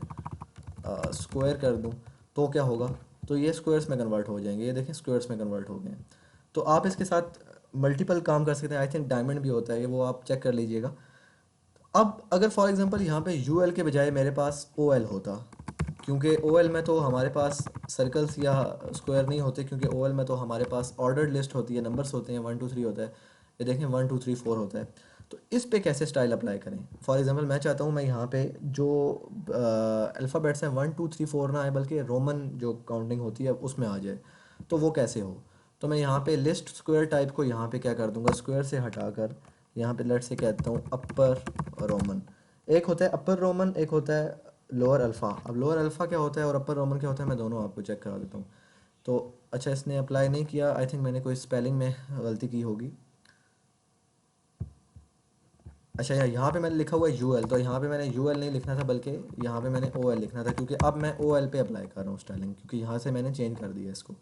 स्क्वायर कर दूँ तो क्या होगा, तो ये स्क्वायर्स में कन्वर्ट हो जाएंगे। ये देखें स्क्वायर्स में कन्वर्ट हो गए हैं। तो आप इसके साथ मल्टीपल काम कर सकते हैं। आई थिंक डायमंड भी होता है, ये वो आप चेक कर लीजिएगा। अब अगर फॉर एग्जांपल यहाँ पे यू एल के बजाय मेरे पास ओ एल होता, क्योंकि ओ एल में तो हमारे पास सर्कल्स या स्क्वायर नहीं होते, क्योंकि ओ एल में तो हमारे पास ऑर्डर्ड लिस्ट होती है, नंबर्स होते हैं, 1 2 3 होता है। ये देखें 1 2 3 4 होता है। तो इस पे कैसे स्टाइल अप्लाई करें? फॉर एग्जांपल मैं चाहता हूँ मैं यहाँ पे जो अल्फ़ाबेट्स हैं 1 2 3 4 ना आए, बल्कि रोमन जो काउंटिंग होती है उसमें आ जाए। तो वो कैसे हो? तो मैं यहाँ पे लिस्ट स्क्वायर टाइप को यहाँ पे क्या कर दूँगा, स्क्वायर से हटाकर यहाँ पे लेट से कहता हूँ अपर रोमन। एक होता है अपर रोमन, एक होता है लोअर अल्फ़ा। अब लोअर अल्फ़ा क्या होता है और अपर रोमन क्या होता है, मैं दोनों आपको चेक करा देता हूँ। तो अच्छा, इसने अप्लाई नहीं किया, आई थिंक मैंने कोई स्पेलिंग में गलती की होगी। अच्छा, यहाँ पे मैंने लिखा हुआ है यू एल, तो यहाँ पे मैंने यू एल नहीं लिखना था, बल्कि यहाँ पे मैंने ओ एल लिखना था, क्योंकि अब मैं ओ एल पे अप्लाई कर रहा हूँ स्टाइलिंग, क्योंकि यहाँ से मैंने चेंज कर दिया इसको।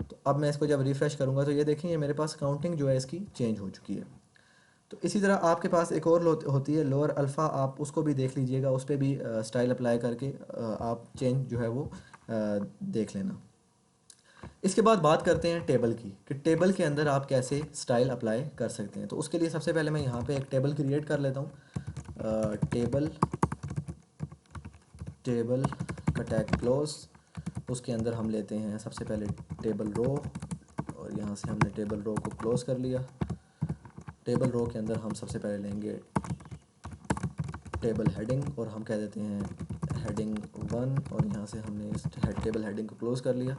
तो अब मैं इसको जब रिफ़्रेश करूँगा तो ये देखें, ये मेरे पास काउंटिंग जो है इसकी चेंज हो चुकी है। तो इसी तरह आपके पास एक और होती है लोअर अल्फ़ा, आप उसको भी देख लीजिएगा, उस पर भी स्टाइल अप्लाई करके आप चेंज जो है वो देख लेना। इसके बाद बात करते हैं टेबल की, कि टेबल के अंदर आप कैसे स्टाइल अप्लाई कर सकते हैं। तो उसके लिए सबसे पहले मैं यहाँ पे एक टेबल क्रिएट कर लेता हूँ। टेबल का टैग क्लोज, उसके अंदर हम लेते हैं सबसे पहले टेबल रो, और यहाँ से हमने टेबल रो को क्लोज़ कर लिया। टेबल रो के अंदर हम सबसे पहले लेंगे टेबल हेडिंग, और हम कह देते हैं हेडिंग 1, और यहाँ से हमने इस टेबल हेडिंग को क्लोज़ कर लिया।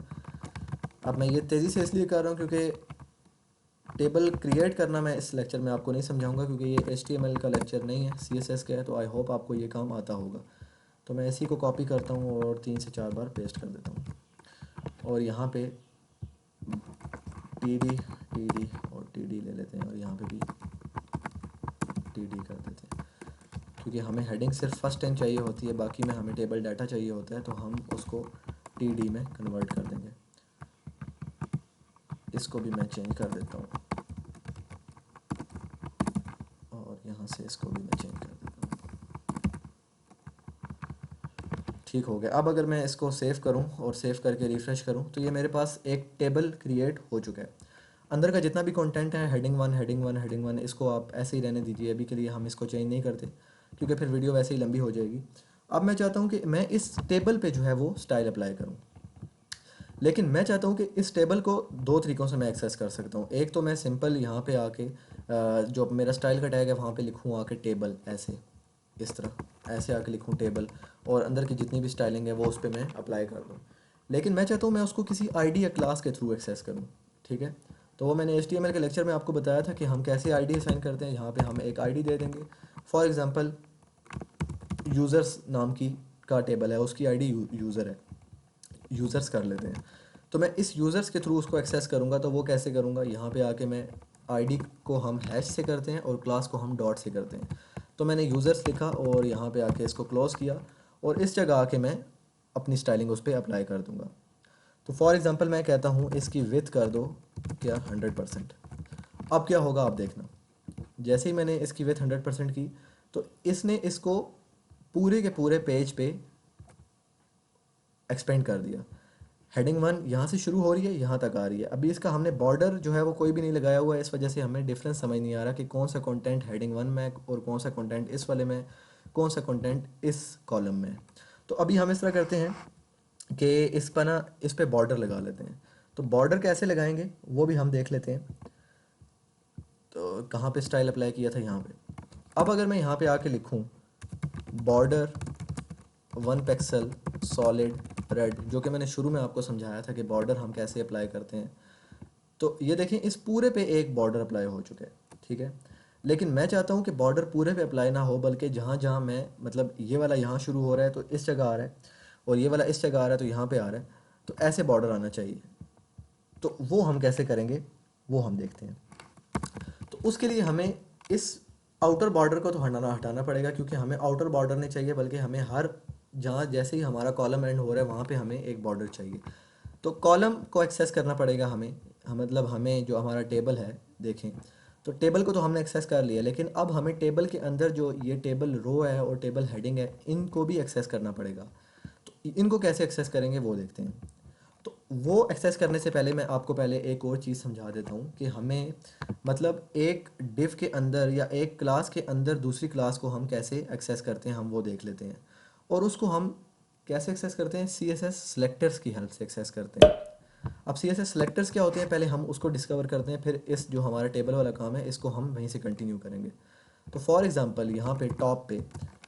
अब मैं ये तेज़ी से इसलिए कर रहा हूँ क्योंकि टेबल क्रिएट करना मैं इस लेक्चर में आपको नहीं समझाऊंगा, क्योंकि ये HTML का लेक्चर नहीं है, CSS का है। तो आई होप आपको ये काम आता होगा। तो मैं इसी को कॉपी करता हूँ और 3 से 4 बार पेस्ट कर देता हूँ, और यहाँ पे TD और TD ले लेते हैं, और यहाँ पे भी TD कर देते हैं, क्योंकि हमें हेडिंग सिर्फ फर्स्ट टाइम चाहिए होती है, बाकी में हमें टेबल डाटा चाहिए होता है, तो हम उसको TD में कन्वर्ट कर देंगे। इसको भी मैं चेंज कर देता हूँ, और यहाँ से इसको भी मैं चेंज कर देता हूँ। ठीक हो गया। अब अगर मैं इसको सेव करूं और सेव करके रिफ़्रेश करूं तो ये मेरे पास एक टेबल क्रिएट हो चुका है। अंदर का जितना भी कंटेंट है, हेडिंग 1 हेडिंग 1 हेडिंग 1, इसको आप ऐसे ही रहने दीजिए। अभी के लिए हम इसको चेंज नहीं करते, क्योंकि फिर वीडियो वैसे ही लंबी हो जाएगी। अब मैं चाहता हूँ कि मैं इस टेबल पे जो है वो स्टाइल अप्लाई करूँ, लेकिन मैं चाहता हूँ कि इस टेबल को 2 तरीक़ों से मैं एक्सेस कर सकता हूँ। एक तो मैं सिंपल यहाँ पे आके जो मेरा स्टाइल का टैग है वहाँ पे लिखूँ आके टेबल, ऐसे इस तरह ऐसे आके लिखूँ टेबल, और अंदर की जितनी भी स्टाइलिंग है वो उस पर मैं अप्लाई कर दूँ। लेकिन मैं चाहता हूँ मैं उसको किसी आईडी या क्लास के थ्रू एक्सेस करूँ। ठीक है, तो वो मैंने HTML के लेक्चर में आपको बताया था कि हम कैसे आईडी असाइन करते हैं। यहाँ पे हम एक आईडी दे देंगे। फॉर एग्जांपल यूज़र्स नाम की का टेबल है, उसकी आईडी यूज़र है, यूज़र्स कर लेते हैं। तो मैं इस यूज़र्स के थ्रू उसको एक्सेस करूँगा। तो वो कैसे करूँगा, यहाँ पे आके मैं आईडी को हम हैश से करते हैं और क्लास को हम डॉट से करते हैं। तो मैंने यूज़र्स लिखा और यहाँ पे आके इसको क्लोज़ किया और इस जगह आके मैं अपनी स्टाइलिंग उस पर अप्लाई कर दूँगा। तो फॉर एग्ज़ाम्पल मैं कहता हूँ इसकी विड्थ कर दो क्या 100%। अब क्या होगा आप देखना, जैसे ही मैंने इसकी विड्थ 100% की तो इसने इसको पूरे के पूरे पेज पे एक्सपेंड कर दिया। हेडिंग 1 यहाँ से शुरू हो रही है, यहाँ तक आ रही है। अभी इसका हमने बॉर्डर जो है वो कोई भी नहीं लगाया हुआ है, इस वजह से हमें डिफरेंस समझ नहीं आ रहा कि कौन सा कंटेंट हेडिंग 1 में और कौन सा कंटेंट इस वाले में, कौन सा कंटेंट इस कॉलम में। तो अभी हम इस तरह करते हैं कि इस पर ना इस पर बॉर्डर लगा लेते हैं। तो बॉर्डर कैसे लगाएंगे वो भी हम देख लेते हैं। तो कहाँ पे स्टाइल अप्लाई किया था, यहाँ पे। अब अगर मैं यहाँ पे आके लिखूँ बॉर्डर 1 पिक्सल सॉलिड रेड, जो कि मैंने शुरू में आपको समझाया था कि बॉर्डर हम कैसे अप्लाई करते हैं, तो ये देखें इस पूरे पे एक बॉर्डर अप्लाई हो चुका है, ठीक है। लेकिन मैं चाहता हूँ कि बॉर्डर पूरे पे अप्लाई ना हो, बल्कि जहाँ जहाँ मैं मतलब ये वाला यहाँ शुरू हो रहा है तो इस जगह आ रहा है, और ये वाला इस जगह आ रहा है तो यहाँ पे आ रहा है, तो ऐसे बॉर्डर आना चाहिए। तो वो हम कैसे करेंगे वो हम देखते हैं। तो उसके लिए हमें इस आउटर बॉर्डर को तो हटाना पड़ेगा, क्योंकि हमें आउटर बॉर्डर नहीं चाहिए, बल्कि हमें हर जहाँ जैसे ही हमारा कॉलम एंड हो रहा है वहाँ पे हमें एक बॉर्डर चाहिए। तो कॉलम को एक्सेस करना पड़ेगा हमें, मतलब हमें जो हमारा टेबल है देखें, तो टेबल को तो हमने एक्सेस कर लिया, लेकिन अब हमें टेबल के अंदर जो ये टेबल रो है और टेबल हेडिंग है इनको भी एक्सेस करना पड़ेगा। तो इनको कैसे एक्सेस करेंगे वो देखते हैं। तो वो एक्सेस करने से पहले मैं आपको पहले एक और चीज़ समझा देता हूँ कि हमें मतलब एक डिव के अंदर या एक क्लास के अंदर दूसरी क्लास को हम कैसे एक्सेस करते हैं हम वो देख लेते हैं। और उसको हम कैसे एक्सेस करते हैं, CSS सेलेक्टर्स की हेल्प से एक्सेस करते हैं। अब CSS सेलेक्टर्स क्या होते हैं पहले हम उसको डिस्कवर करते हैं, फिर इस जो हमारा टेबल वाला काम है इसको हम वहीं से कंटिन्यू करेंगे। तो फॉर एग्ज़ाम्पल यहाँ पे टॉप पे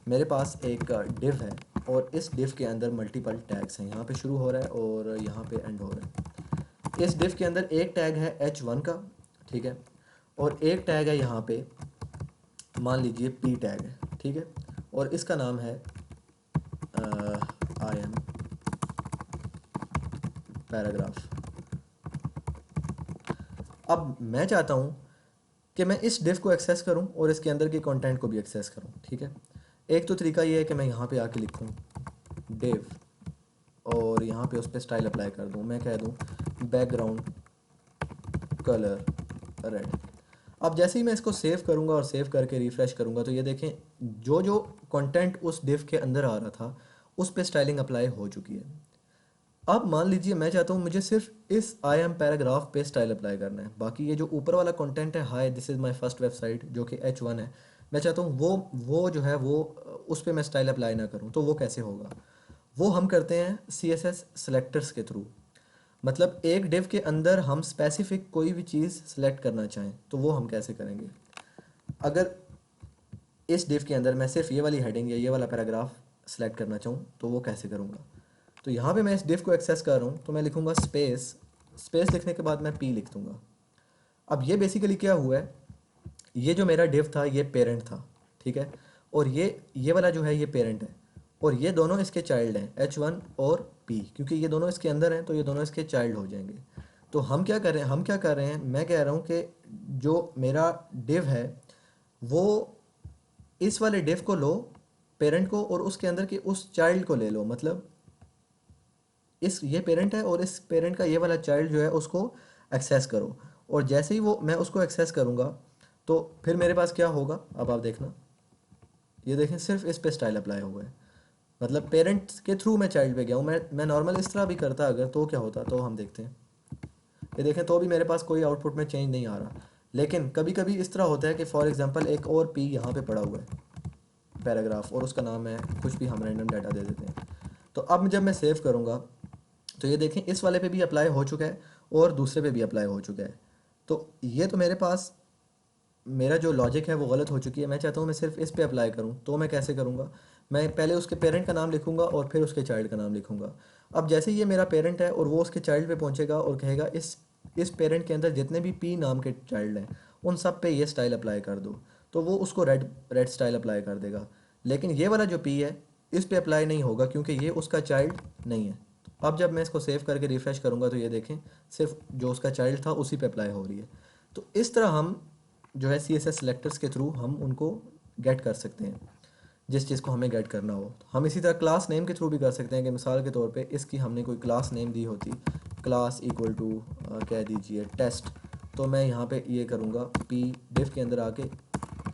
मेरे पास एक डिव है और इस डिव के अंदर मल्टीपल टैग्स हैं, यहाँ पे शुरू हो रहा है और यहाँ पे एंड हो रहा है। इस डिव के अंदर एक टैग है H1 का, ठीक है, और एक टैग है यहाँ पे मान लीजिए P टैग है, ठीक है, और इसका नाम है IM पैराग्राफ। अब मैं चाहता हूँ कि मैं इस डिव को एक्सेस करूँ और इसके अंदर के कंटेंट को भी एक्सेस करूँ, ठीक है। एक तो तरीका ये है कि मैं यहाँ पे आके लिखूँ डिव और यहाँ पे उस पर स्टाइल अप्लाई कर दूँ, मैं कह दूँ बैकग्राउंड कलर रेड। अब जैसे ही मैं इसको सेव करूँगा और सेव करके रिफ़्रेश करूँगा तो ये देखें जो जो कंटेंट उस डिव के अंदर आ रहा था उस पर स्टाइलिंग अप्लाई हो चुकी है। अब मान लीजिए मैं चाहता हूँ मुझे सिर्फ इस IM पैराग्राफ पे स्टाइल अप्लाई करना है, बाकी ये जो ऊपर वाला कंटेंट है hi this is my first website जो कि H1 है, मैं चाहता हूँ वो जो है वो उस पे मैं स्टाइल अप्लाई ना करूँ। तो वो कैसे होगा, वो हम करते हैं CSS सेलेक्टर्स के थ्रू। मतलब एक डिव के अंदर हम स्पेसिफिक कोई भी चीज़ सेलेक्ट करना चाहें तो वो हम कैसे करेंगे। अगर इस डिव के अंदर मैं सिर्फ ये वाली हेडिंग या ये वाला पैराग्राफ सेलेक्ट करना चाहूँ तो वो कैसे करूँगा। तो यहाँ पे मैं इस डिव को एक्सेस कर रहा हूँ तो मैं लिखूँगा स्पेस, स्पेस लिखने के बाद मैं P लिख दूँगा। अब ये बेसिकली क्या हुआ है, ये जो मेरा डिव था ये पेरेंट था, ठीक है, और ये वाला जो है ये पेरेंट है और ये दोनों इसके चाइल्ड हैं H1 और P, क्योंकि ये दोनों इसके अंदर हैं तो ये दोनों इसके चाइल्ड हो जाएंगे। तो हम क्या कर रहे हैं, मैं कह रहा हूँ कि जो मेरा डिव है वो इस वाले डिव को लो पेरेंट को और उसके अंदर के उस चाइल्ड को ले लो, मतलब इस ये पेरेंट है और इस पेरेंट का ये वाला चाइल्ड जो है उसको एक्सेस करो। और जैसे ही वो मैं उसको एक्सेस करूँगा तो फिर मेरे पास क्या होगा, अब आप देखना, ये देखें सिर्फ इस पे स्टाइल अप्लाई हुआ है, मतलब पेरेंट्स के थ्रू मैं चाइल्ड पे गया हूँ। मैं नॉर्मल इस तरह भी करता अगर तो क्या होता, तो हम देखते हैं, ये देखें तो भी मेरे पास कोई आउटपुट में चेंज नहीं आ रहा। लेकिन कभी कभी इस तरह होता है कि फॉर एग्जांपल एक और P यहाँ पे पड़ा हुआ है पैराग्राफ और उसका नाम है कुछ भी, हम रैंडम डाटा दे देते हैं। तो अब जब मैं सेव करूँगा तो ये देखें इस वाले पे भी अप्लाई हो चुका है और दूसरे पे भी अप्लाई हो चुका है। तो ये तो मेरे पास मेरा जो लॉजिक है वो गलत हो चुकी है। मैं चाहता हूँ मैं सिर्फ इस पे अप्लाई करूँ, तो मैं कैसे करूँगा, मैं पहले उसके पेरेंट का नाम लिखूँगा और फिर उसके चाइल्ड का नाम लिखूँगा। अब जैसे ही ये मेरा पेरेंट है और वो उसके चाइल्ड पे पहुँचेगा और कहेगा इस पेरेंट के अंदर जितने भी P नाम के चाइल्ड हैं उन सब पे ये स्टाइल अप्लाई कर दो, तो वो उसको रेड रेड स्टाइल अप्लाई कर देगा। लेकिन ये वाला जो P है इस पे अप्लाई नहीं होगा क्योंकि ये उसका चाइल्ड नहीं है। अब जब मैं इसको सेव करके रिफ़्रेश करूँगा तो ये देखें सिर्फ जो उसका चाइल्ड था उसी पे अप्लाई हो रही है। तो इस तरह हम जो है CSS सेलेक्टर्स के थ्रू हम उनको गेट कर सकते हैं जिस चीज़ को हमें गेट करना हो। हम इसी तरह क्लास नेम के थ्रू भी कर सकते हैं कि मिसाल के तौर पे इसकी हमने कोई क्लास नेम दी होती, क्लास इक्वल टू कह दीजिए टेस्ट, तो मैं यहाँ पे ये करूँगा पी डिफ के अंदर आके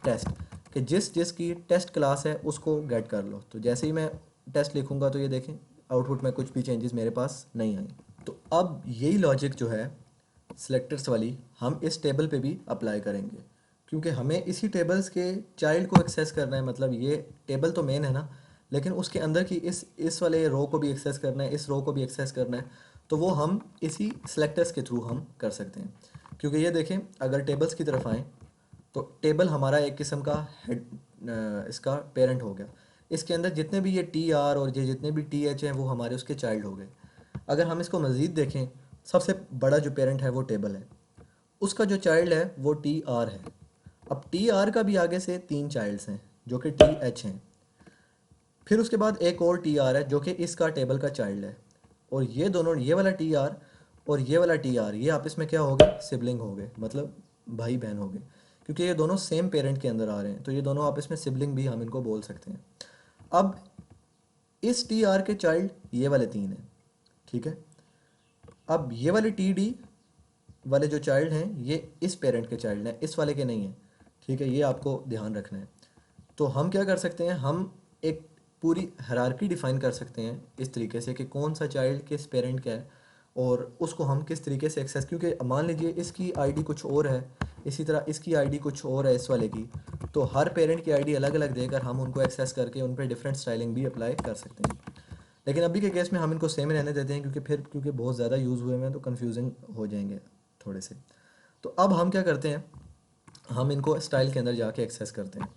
टेस्ट, कि जिस जिसकी टेस्ट क्लास है उसको गेट कर लो। तो जैसे ही मैं टेस्ट लिखूँगा तो ये देखें आउटपुट में कुछ भी चेंजेस मेरे पास नहीं आए। तो अब यही लॉजिक जो है सेलेक्टर्स वाली हम इस टेबल पे भी अप्लाई करेंगे, क्योंकि हमें इसी टेबल्स के चाइल्ड को एक्सेस करना है। मतलब ये टेबल तो मेन है ना, लेकिन उसके अंदर की इस वाले रो को भी एक्सेस करना है, इस रो को भी एक्सेस करना है, तो वो हम इसी सेलेक्टर्स के थ्रू हम कर सकते हैं। क्योंकि ये देखें अगर टेबल्स की तरफ आएँ तो टेबल हमारा एक किस्म का हेड, इसका पेरेंट हो गया। इसके अंदर जितने भी ये टी आर और ये जितने भी टी एच हैं वो हमारे उसके चाइल्ड हो गए। अगर हम इसको मज़ीद देखें, सबसे बड़ा जो पेरेंट है वो टेबल है, उसका जो चाइल्ड है वो टी आर है। अब टी आर का भी आगे से 3 चाइल्ड्स हैं जो कि टी एच हैं। फिर उसके बाद एक और टी आर है जो कि इसका टेबल का चाइल्ड है। और ये दोनों, ये वाला टी आर और ये वाला टी आर, ये आपस में क्या हो गए, सिबलिंग हो गए, मतलब भाई बहन हो गए, क्योंकि ये दोनों सेम पेरेंट के अंदर आ रहे हैं, तो ये दोनों आपस में सिबलिंग भी हम इनको बोल सकते हैं। अब इस टी आर के चाइल्ड ये वाले 3 हैं, ठीक है। अब ये वाले टी डी वाले जो चाइल्ड हैं ये इस पेरेंट के चाइल्ड हैं, इस वाले के नहीं हैं, ठीक है। ये आपको ध्यान रखना है। तो हम क्या कर सकते हैं, हम एक पूरी हायरार्की डिफाइन कर सकते हैं इस तरीके से कि कौन सा चाइल्ड किस पेरेंट का है और उसको हम किस तरीके से एक्सेस, क्योंकि मान लीजिए इसकी आईडी कुछ और है, इसी तरह इसकी आईडी कुछ और है इस वाले की, तो हर पेरेंट की आईडी अलग अलग देकर हम उनको एक्सेस करके उन पर डिफरेंट स्टाइलिंग भी अप्लाई कर सकते हैं। लेकिन अभी के केस में हम इनको सेम रहने देते हैं, क्योंकि बहुत ज़्यादा यूज़ हुए हैं तो कन्फ्यूजिंग हो जाएंगे थोड़े से। तो अब हम क्या करते हैं, हम इनको स्टाइल के अंदर जाके एक्सेस करते हैं।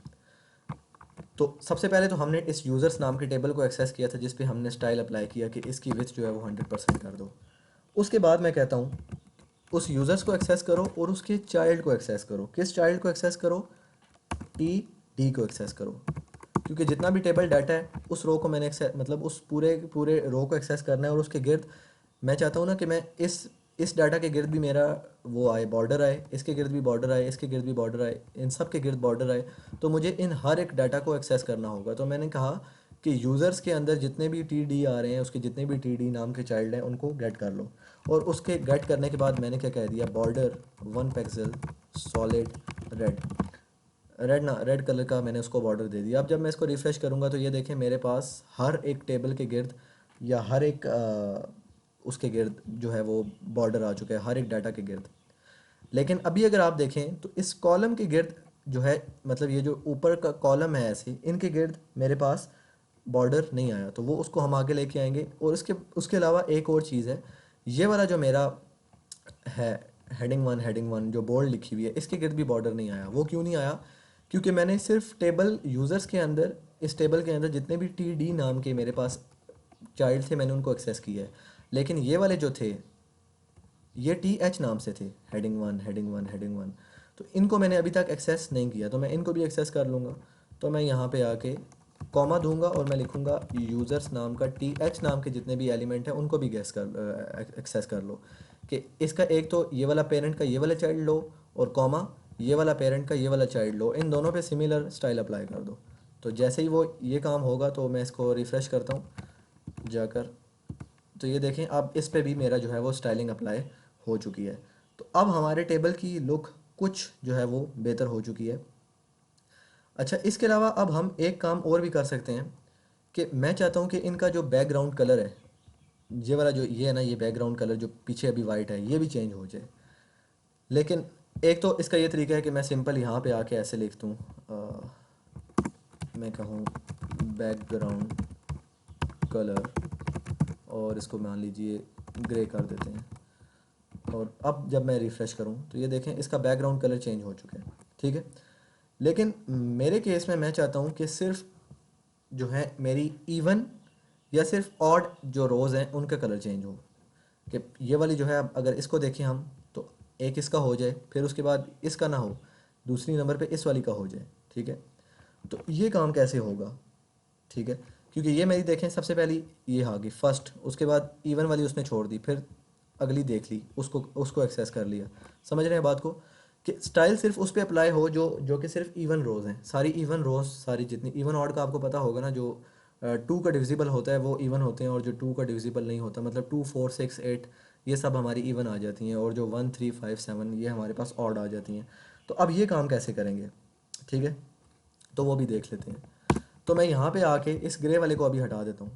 तो सबसे पहले तो हमने इस यूज़र्स नाम के टेबल को एक्सेस किया था जिस पे हमने स्टाइल अप्लाई किया कि इसकी विड्थ जो है वो 100% कर दो। उसके बाद मैं कहता हूँ उस यूज़र्स को एक्सेस करो और उसके चाइल्ड को एक्सेस करो। किस चाइल्ड को एक्सेस करो, टी डी को एक्सेस करो, क्योंकि जितना भी टेबल डाटा है उस रो को मैंने एक्सेस, मतलब उस पूरे पूरे रो को एक्सेस करना है। और उसके गिर्द मैं चाहता हूँ ना कि मैं इस डाटा के गिर्द भी मेरा वो आए, बॉर्डर आए, इसके गिर्द भी बॉर्डर आए, इसके गिर्द भी बॉर्डर आए, इन सब के गिर्द बॉर्डर आए। तो मुझे इन हर एक डाटा को एक्सेस करना होगा। तो मैंने कहा कि यूज़र्स के अंदर जितने भी टी डी आ रहे हैं, उसके जितने भी टी डी नाम के चाइल्ड हैं उनको गेट कर लो। और उसके गेट करने के बाद मैंने क्या कह दिया, border 1 pixel solid red, red colour का मैंने उसको बॉर्डर दे दिया। अब जब मैं इसको रिफ़्रेश करूँगा तो ये देखें मेरे पास हर एक टेबल के गिर्द या हर एक उसके गिर्द जो है वो बॉर्डर आ चुका है, हर एक डाटा के गिर्द। लेकिन अभी अगर आप देखें तो इस कॉलम के गिर्द जो है, मतलब ये जो ऊपर का कॉलम है ऐसे, इनके गिर्द मेरे पास बॉर्डर नहीं आया। तो वो उसको हम आगे लेके आएंगे। और उसके अलावा एक और चीज़ है, ये वाला जो मेरा है हेडिंग 1 जो बोल्ड लिखी हुई है, इसके गिर्द भी बॉर्डर नहीं आया। वो क्यों नहीं आया, क्योंकि मैंने सिर्फ टेबल यूज़र्स के अंदर, इस टेबल के अंदर जितने भी टी डी नाम के मेरे पास चाइल्ड थे मैंने उनको एक्सेस किया है। लेकिन ये वाले जो थे ये टी एच नाम से थे, हेडिंग 1 तो इनको मैंने अभी तक एक्सेस नहीं किया, तो मैं इनको भी एक्सेस कर लूँगा। तो मैं यहाँ पे आके कॉमा दूंगा और मैं लिखूँगा यूज़र्स नाम का टी एच नाम के जितने भी एलिमेंट हैं उनको भी एक्सेस कर लो, कि इसका एक तो ये वाला पेरेंट का ये वाला चाइल्ड लो और कॉमा ये वाला पेरेंट का ये वाला चाइल्ड लो, इन दोनों पे सिमिलर स्टाइल अप्लाई कर दो। तो जैसे ही वो ये काम होगा तो मैं इसको रिफ़्रेश करता हूँ जाकर, तो ये देखें अब इस पे भी मेरा जो है वो स्टाइलिंग अप्लाई हो चुकी है। तो अब हमारे टेबल की लुक कुछ जो है वो बेहतर हो चुकी है। अच्छा, इसके अलावा अब हम एक काम और भी कर सकते हैं कि मैं चाहता हूँ कि इनका जो बैकग्राउंड कलर है, ये वाला जो ये है ना, ये बैकग्राउंड कलर जो पीछे अभी वाइट है ये भी चेंज हो जाए। लेकिन एक तो इसका ये तरीका है कि मैं सिंपल यहाँ पे आके ऐसे लिख दूँ, मैं कहूँ बैकग्राउंड कलर और इसको मान लीजिए ग्रे कर देते हैं। और अब जब मैं रिफ़्रेश करूं तो ये देखें इसका बैकग्राउंड कलर चेंज हो चुका है, ठीक है। लेकिन मेरे केस में मैं चाहता हूं कि सिर्फ जो है मेरी इवन या सिर्फ ऑड जो रोज़ हैं उनका कलर चेंज हो, कि ये वाली जो है अब अगर इसको देखें हम तो एक इसका हो जाए, फिर उसके बाद इसका ना हो, दूसरी नंबर पे इस वाली का हो जाए, ठीक है। तो ये काम कैसे होगा, ठीक है, क्योंकि ये मेरी देखें सबसे पहली ये आ गई फर्स्ट, उसके बाद इवन वाली उसने छोड़ दी, फिर अगली देख ली, उसको उसको एक्सेस कर लिया। समझ रहे हैं बात को, कि स्टाइल सिर्फ उस पे अप्लाई हो जो जो कि सिर्फ इवन रोज हैं, सारी इवन रोज, सारी जितनी इवन ऑड का आपको पता होगा ना, जो टू का डिविजिबल होता है वो इवन होते हैं, और जो टू का डिविजिबल नहीं होता मतलब 2 4 6 8 ये सब हमारी इवन आ जाती हैं, और जो 1 3 5 7 ये हमारे पास ऑड आ जाती हैं। तो अब ये काम कैसे करेंगे, ठीक है, तो वो भी देख लेते हैं। तो मैं यहाँ पे आके इस ग्रे वाले को अभी हटा देता हूँ।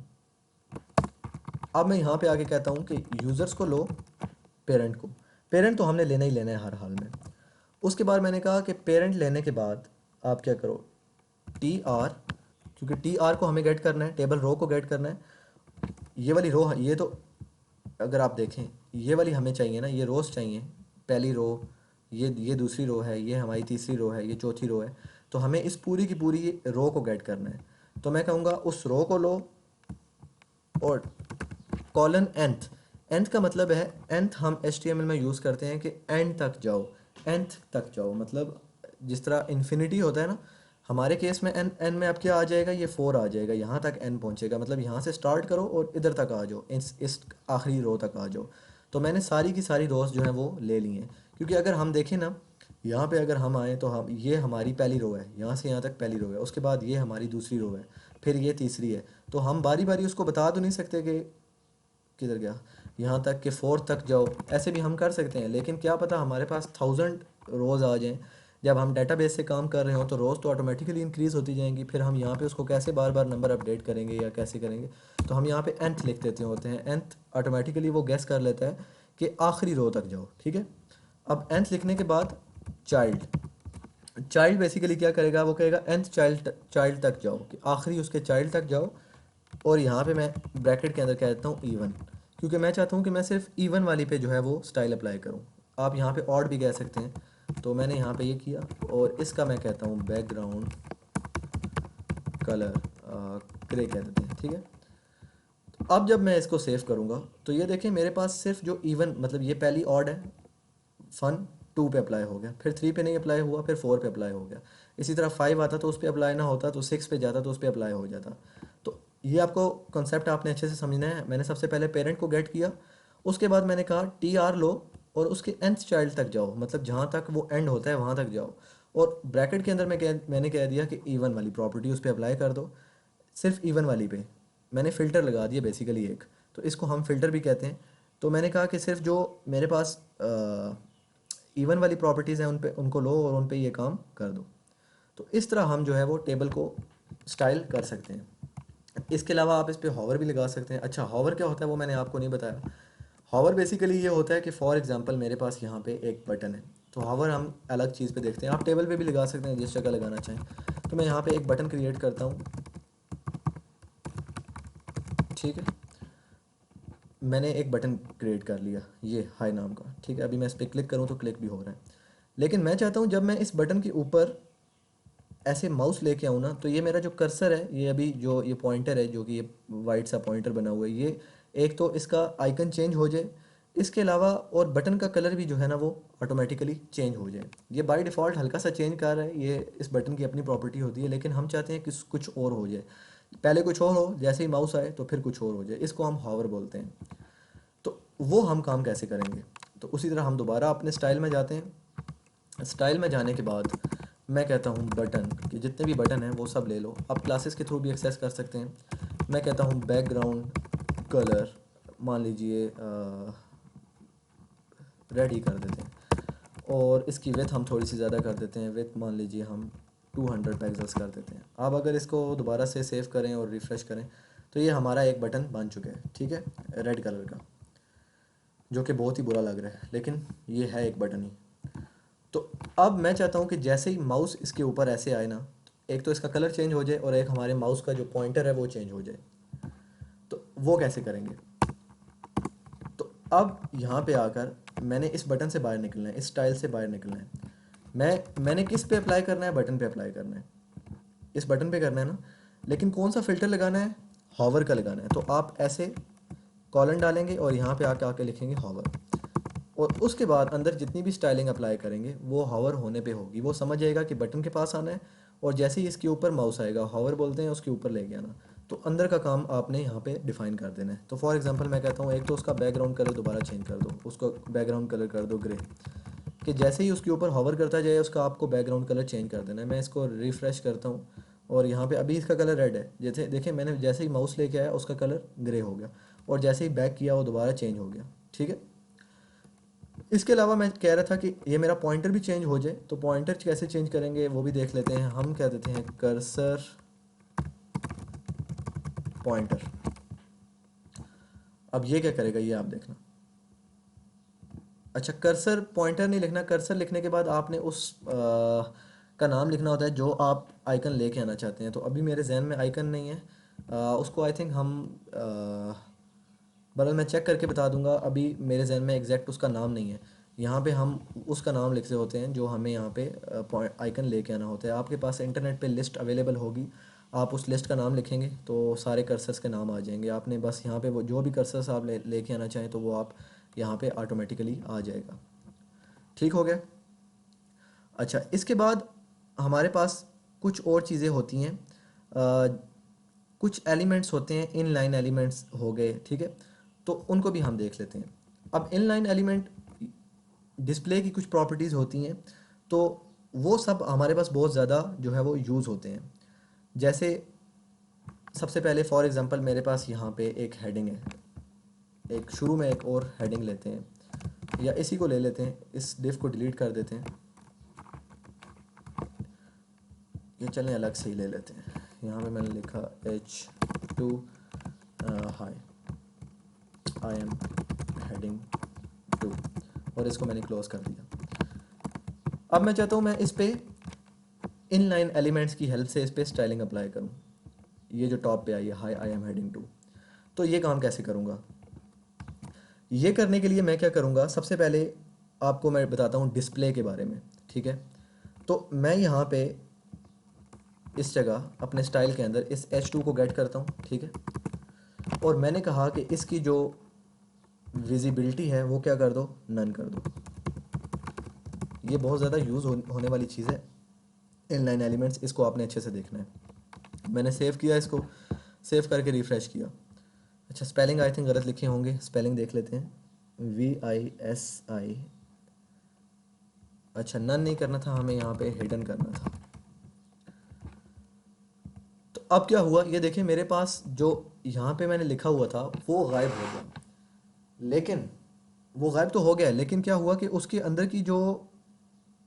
अब मैं यहाँ पे आके कहता हूँ कि यूज़र्स को लो, पेरेंट को, पेरेंट तो हमने लेना ही लेना है हर हाल में। उसके बाद मैंने कहा कि पेरेंट लेने के बाद आप क्या करो, टी आर, क्योंकि टी आर को हमें गेट करना है, टेबल रो को गेट करना है। ये वाली रो, ये तो अगर आप देखें ये वाली हमें चाहिए ना, ये रोज चाहिए, पहली रो, ये दूसरी रो है, ये हमारी तीसरी रो है, ये चौथी रो है। तो हमें इस पूरी की पूरी रो को गेट करना है। तो मैं कहूँगा उस रो को लो और कॉलन nth, nth का मतलब है, nth हम HTML में यूज़ करते हैं कि एंड तक जाओ, nth तक जाओ, मतलब जिस तरह इन्फिनिटी होता है ना, हमारे केस में n में अब क्या आ जाएगा, ये 4 आ जाएगा, यहाँ तक n पहुँचेगा, मतलब यहाँ से स्टार्ट करो और इधर तक आ जाओ, इस आखिरी रो तक आ जाओ। तो मैंने सारी की सारी रोज जो हैं वो ले ली हैं, क्योंकि अगर हम देखें ना, यहाँ पे अगर हम आए तो हम, ये हमारी पहली रो है, यहाँ से यहाँ तक पहली रो है, उसके बाद ये हमारी दूसरी रो है, फिर ये तीसरी है। तो हम बारी बारी उसको बता तो नहीं सकते कि किधर गया, यहाँ तक कि 4 तक जाओ, ऐसे भी हम कर सकते हैं, लेकिन क्या पता हमारे पास 1000 रोज़ आ जाएं। जब हम डेटाबेस से काम कर रहे हो तो रोज़ तो ऑटोमेटिकली इंक्रीज़ होती जाएंगी, फिर हम यहाँ पे उसको कैसे बार बार नंबर अपडेट करेंगे या कैसे करेंगे। तो हम यहाँ पे nth लिख देते होते हैं, nth ऑटोमेटिकली वो गैस कर लेता है कि आखिरी रो तक जाओ, ठीक है। अब nth लिखने के बाद चाइल्ड, चाइल्ड बेसिकली क्या करेगा, वो कहेगा nth चाइल्ड तक जाओ, कि आखिरी उसके चाइल्ड तक जाओ। और यहाँ पे मैं ब्रैकेट के अंदर कह देता हूँ इवन, क्योंकि मैं चाहता हूँ कि मैं सिर्फ इवन वाली पे जो है वो स्टाइल अप्लाई करूँ। आप यहाँ पे ऑड भी कह सकते हैं, तो मैंने यहाँ पे ये किया, और इसका मैं कहता हूँ बैकग्राउंड कलर ग्रे कह देते हैं, ठीक है। अब जब मैं इसको सेव करूँगा तो ये देखें मेरे पास सिर्फ जो इवन, मतलब ये पहली ऑड है, फन 2 पे अप्लाई हो गया, फिर 3 पे नहीं अप्लाई हुआ, फिर 4 पे अप्लाई हो गया। इसी तरह 5 आता तो उस पर अप्लाई ना होता, तो 6 पे जाता तो उस पर अप्लाई हो जाता। तो ये आपको कॉन्सेप्ट आपने अच्छे से समझना है। मैंने सबसे पहले पेरेंट को गेट किया, उसके बाद मैंने कहा टी आर लो और उसके nth चाइल्ड तक जाओ, मतलब जहाँ तक वो एंड होता है वहाँ तक जाओ। और ब्रैकेट के अंदर मैंने कह दिया कि इवन वाली प्रॉपर्टी उस पर अप्लाई कर दो, सिर्फ इवन वाली पे मैंने फ़िल्टर लगा दिया बेसिकली एक, तो इसको हम फ़िल्टर भी कहते हैं। तो मैंने कहा कि सिर्फ जो मेरे पास इवन वाली प्रॉपर्टीज़ हैं उन पे, उनको लो और उन पे ये काम कर दो। तो इस तरह हम जो है वो टेबल को स्टाइल कर सकते हैं। इसके अलावा आप इस पे हॉवर भी लगा सकते हैं। अच्छा, हॉवर क्या होता है वो मैंने आपको नहीं बताया। हॉवर बेसिकली ये होता है कि फॉर एग्जांपल मेरे पास यहाँ पे एक बटन है, तो हॉवर हम अलग चीज़ पे देखते हैं, आप टेबल पे भी लगा सकते हैं जिस जगह लगाना चाहें। तो मैं यहाँ पे एक बटन क्रिएट करता हूँ, ठीक है, मैंने एक बटन क्रिएट कर लिया ये हाई नाम का, ठीक है। अभी मैं इस पर क्लिक करूँ तो क्लिक भी हो रहा है, लेकिन मैं चाहता हूँ जब मैं इस बटन के ऊपर ऐसे माउस लेके आऊँ ना, तो ये मेरा जो कर्सर है, ये अभी जो ये पॉइंटर है, जो कि ये वाइट सा पॉइंटर बना हुआ है, ये एक तो इसका आइकन चेंज हो जाए, इसके अलावा और बटन का कलर भी जो है ना वो ऑटोमेटिकली चेंज हो जाए। ये बाय डिफ़ॉल्ट हल्का सा चेंज कर रहा है, ये इस बटन की अपनी प्रॉपर्टी होती है, लेकिन हम चाहते हैं कि कुछ और हो जाए, पहले कुछ और हो, जैसे ही माउस आए तो फिर कुछ और हो जाए, इसको हम हॉवर बोलते हैं। तो वो हम काम कैसे करेंगे, तो उसी तरह हम दोबारा अपने स्टाइल में जाते हैं। स्टाइल में जाने के बाद मैं कहता हूँ बटन, कि जितने भी बटन हैं वो सब ले लो, आप क्लासेस के थ्रू भी एक्सेस कर सकते हैं। मैं कहता हूँ बैकग्राउंड कलर मान लीजिए रेड ही कर देते हैं, और इसकी विथ हम थोड़ी सी ज़्यादा कर देते हैं, विथ मान लीजिए हम 200 पिक्सेल्स कर देते हैं। आप अगर इसको दोबारा से सेव करें और रिफ़्रेश करें तो ये हमारा एक बटन बन चुका है, ठीक है, रेड कलर का, जो कि बहुत ही बुरा लग रहा है, लेकिन ये है एक बटन ही। तो अब मैं चाहता हूँ कि जैसे ही माउस इसके ऊपर ऐसे आए ना, एक तो इसका कलर चेंज हो जाए और एक हमारे माउस का जो पॉइंटर है वो चेंज हो जाए। तो वो कैसे करेंगे, तो अब यहाँ पे आकर मैंने इस बटन से बाहर निकलना है, इस स्टाइल से बाहर निकलना है। मैंने किस पे अप्लाई करना है, बटन पे अप्लाई करना है, इस बटन पे करना है ना, लेकिन कौन सा फ़िल्टर लगाना है, हॉवर का लगाना है। तो आप ऐसे कॉलन डालेंगे और यहाँ पे आके आके लिखेंगे हॉवर, और उसके बाद अंदर जितनी भी स्टाइलिंग अप्लाई करेंगे वो हॉवर होने पे होगी, वो समझ जाएगा कि बटन के पास आना है, और जैसे ही इसके ऊपर माउस आएगा, हॉवर बोलते हैं, उसके ऊपर लेके आना। तो अंदर का काम आपने यहाँ पे डिफाइन कर देना है। तो फॉर एग्जांपल मैं कहता हूँ एक तो उसका बैकग्राउंड कलर दोबारा चेंज कर दो, उसको बैकग्राउंड कलर कर दो ग्रे, कि जैसे ही उसके ऊपर हॉवर करता जाए उसका आपको बैकग्राउंड कलर चेंज कर देना है। मैं इसको रिफ़्रेश करता हूँ और यहाँ पे अभी इसका कलर रेड है, जैसे देखिए मैंने जैसे ही माउस लेके आया उसका कलर ग्रे हो गया, और जैसे ही बैक किया वो दोबारा चेंज हो गया। ठीक है, इसके अलावा मैं कह रहा था कि ये मेरा पॉइंटर भी चेंज हो जाए, तो पॉइंटर कैसे चेंज करेंगे वो भी देख लेते हैं। हम क्या देते हैं, कर्सर पॉइंटर। अब ये क्या करेगा ये आप देखना। अच्छा, कर्सर पॉइंटर नहीं लिखना, कर्सर लिखने के बाद आपने उस का नाम लिखना होता है जो आप आइकन लेके आना चाहते हैं। तो अभी मेरे जहन में आइकन नहीं है, उसको आई थिंक हम बरल मैं चेक करके बता दूंगा, अभी मेरे जहन में एग्जैक्ट उसका नाम नहीं है। यहाँ पे हम उसका नाम लिखते होते हैं जो हमें यहाँ पे आइकन लेके आना होता है। आपके पास इंटरनेट पे लिस्ट अवेलेबल होगी, आप उस लिस्ट का नाम लिखेंगे तो सारे कर्सर्स के नाम आ जाएंगे। आपने बस यहाँ पे वो जो भी कर्सर्स आप लेके आना चाहें तो वो आप यहाँ पे ऑटोमेटिकली आ जाएगा। ठीक हो गया। अच्छा, इसके बाद हमारे पास कुछ और चीज़ें होती हैं, कुछ एलिमेंट्स होते हैं, इन लाइन एलिमेंट्स हो गए। ठीक है, तो उनको भी हम देख लेते हैं। अब इन लाइन एलिमेंट डिस्प्ले की कुछ प्रॉपर्टीज़ होती हैं, तो वो सब हमारे पास बहुत ज़्यादा जो है वो यूज़ होते हैं। जैसे सबसे पहले फॉर एग्ज़ाम्पल मेरे पास यहाँ पे एक हेडिंग है, एक शुरू में एक और हेडिंग लेते हैं, या इसी को ले लेते हैं, इस डिफ को डिलीट कर देते हैं, ये चलें अलग से ही ले लेते हैं। यहाँ पे मैंने लिखा H2 high I am heading 2 और इसको मैंने क्लोज कर दिया। अब मैं चाहता हूँ मैं इस पे इन लाइन एलिमेंट्स की हेल्प से इस पे स्टाइलिंग अप्लाई करूँ। ये जो टॉप पे आई है हाई आई एम हेडिंग 2, तो ये काम कैसे करूँगा? ये करने के लिए मैं क्या करूँगा, सबसे पहले आपको मैं बताता हूँ डिस्प्ले के बारे में। ठीक है, तो मैं यहाँ पे इस जगह अपने स्टाइल के अंदर इस H2 को गेट करता हूँ। ठीक है, और मैंने कहा कि इसकी जो विजिबिलिटी है वो क्या कर दो, नन कर दो। ये बहुत ज़्यादा यूज़ होने वाली चीज़ है, इनलाइन एलिमेंट्स, इसको आपने अच्छे से देखना है। मैंने सेव किया, इसको सेव करके रिफ़्रेश किया। अच्छा, स्पेलिंग आई थिंक गलत लिखे होंगे, स्पेलिंग देख लेते हैं, VISI। अच्छा, नन नहीं करना था हमें, यहाँ पे हिडन करना था। तो अब क्या हुआ, ये देखिए मेरे पास जो यहाँ पे मैंने लिखा हुआ था वो गायब हो गया। लेकिन वो गायब तो हो गया, लेकिन क्या हुआ कि उसके अंदर की जो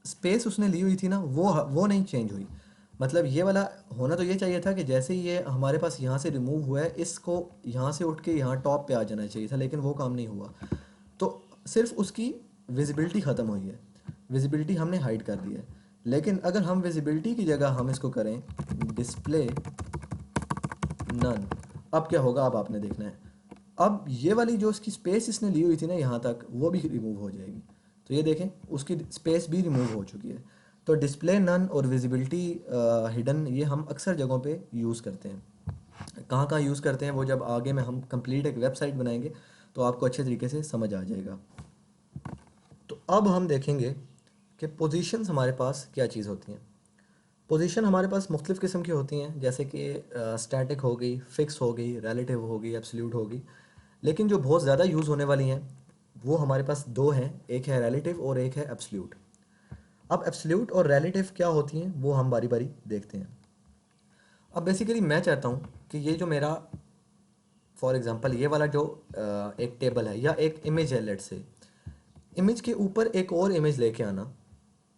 स्पेस उसने ली हुई थी ना वो नहीं चेंज हुई। मतलब ये वाला होना तो ये चाहिए था कि जैसे ही ये हमारे पास यहाँ से रिमूव हुआ है, इसको यहाँ से उठ के यहाँ टॉप पे आ जाना चाहिए था, लेकिन वो काम नहीं हुआ। तो सिर्फ उसकी विजिबिलिटी ख़त्म हुई है, विजिबिलिटी हमने हाइड कर दी है। लेकिन अगर हम विजिबिलिटी की जगह हम इसको करें डिस्प्ले नन, अब क्या होगा अब आपने देखना है। अब ये वाली जो इसकी स्पेस इसने ली हुई थी ना यहाँ तक, वो भी रिमूव हो जाएगी। तो ये देखें उसकी स्पेस भी रिमूव हो चुकी है। तो डिस्प्ले नन और विजिबिलिटी हिडन ये हम अक्सर जगहों पे यूज़ करते हैं। कहाँ कहाँ यूज़ करते हैं वो जब आगे में हम कंप्लीट एक वेबसाइट बनाएंगे तो आपको अच्छे तरीके से समझ आ जाएगा। तो अब हम देखेंगे कि पोजीशंस हमारे पास क्या चीज़ होती हैं। पोजीशन हमारे पास मुख्तलिफ़ किस्म की होती हैं, जैसे कि स्टैटिक हो गई, फिक्स हो गई, रिलेटिव हो गई, एब्सोल्यूट हो गई। लेकिन जो बहुत ज़्यादा यूज़ होने वाली हैं वो हमारे पास दो हैं, एक है रिलेटिव और एक है एब्सोल्यूट। अब एब्सोल्यूट और रिलेटिव क्या होती हैं वो हम बारी बारी देखते हैं। अब बेसिकली मैं चाहता हूँ कि ये जो मेरा फॉर एग्ज़ाम्पल ये वाला जो एक टेबल है या एक इमेज है, लेट से इमेज के ऊपर एक और इमेज लेके आना।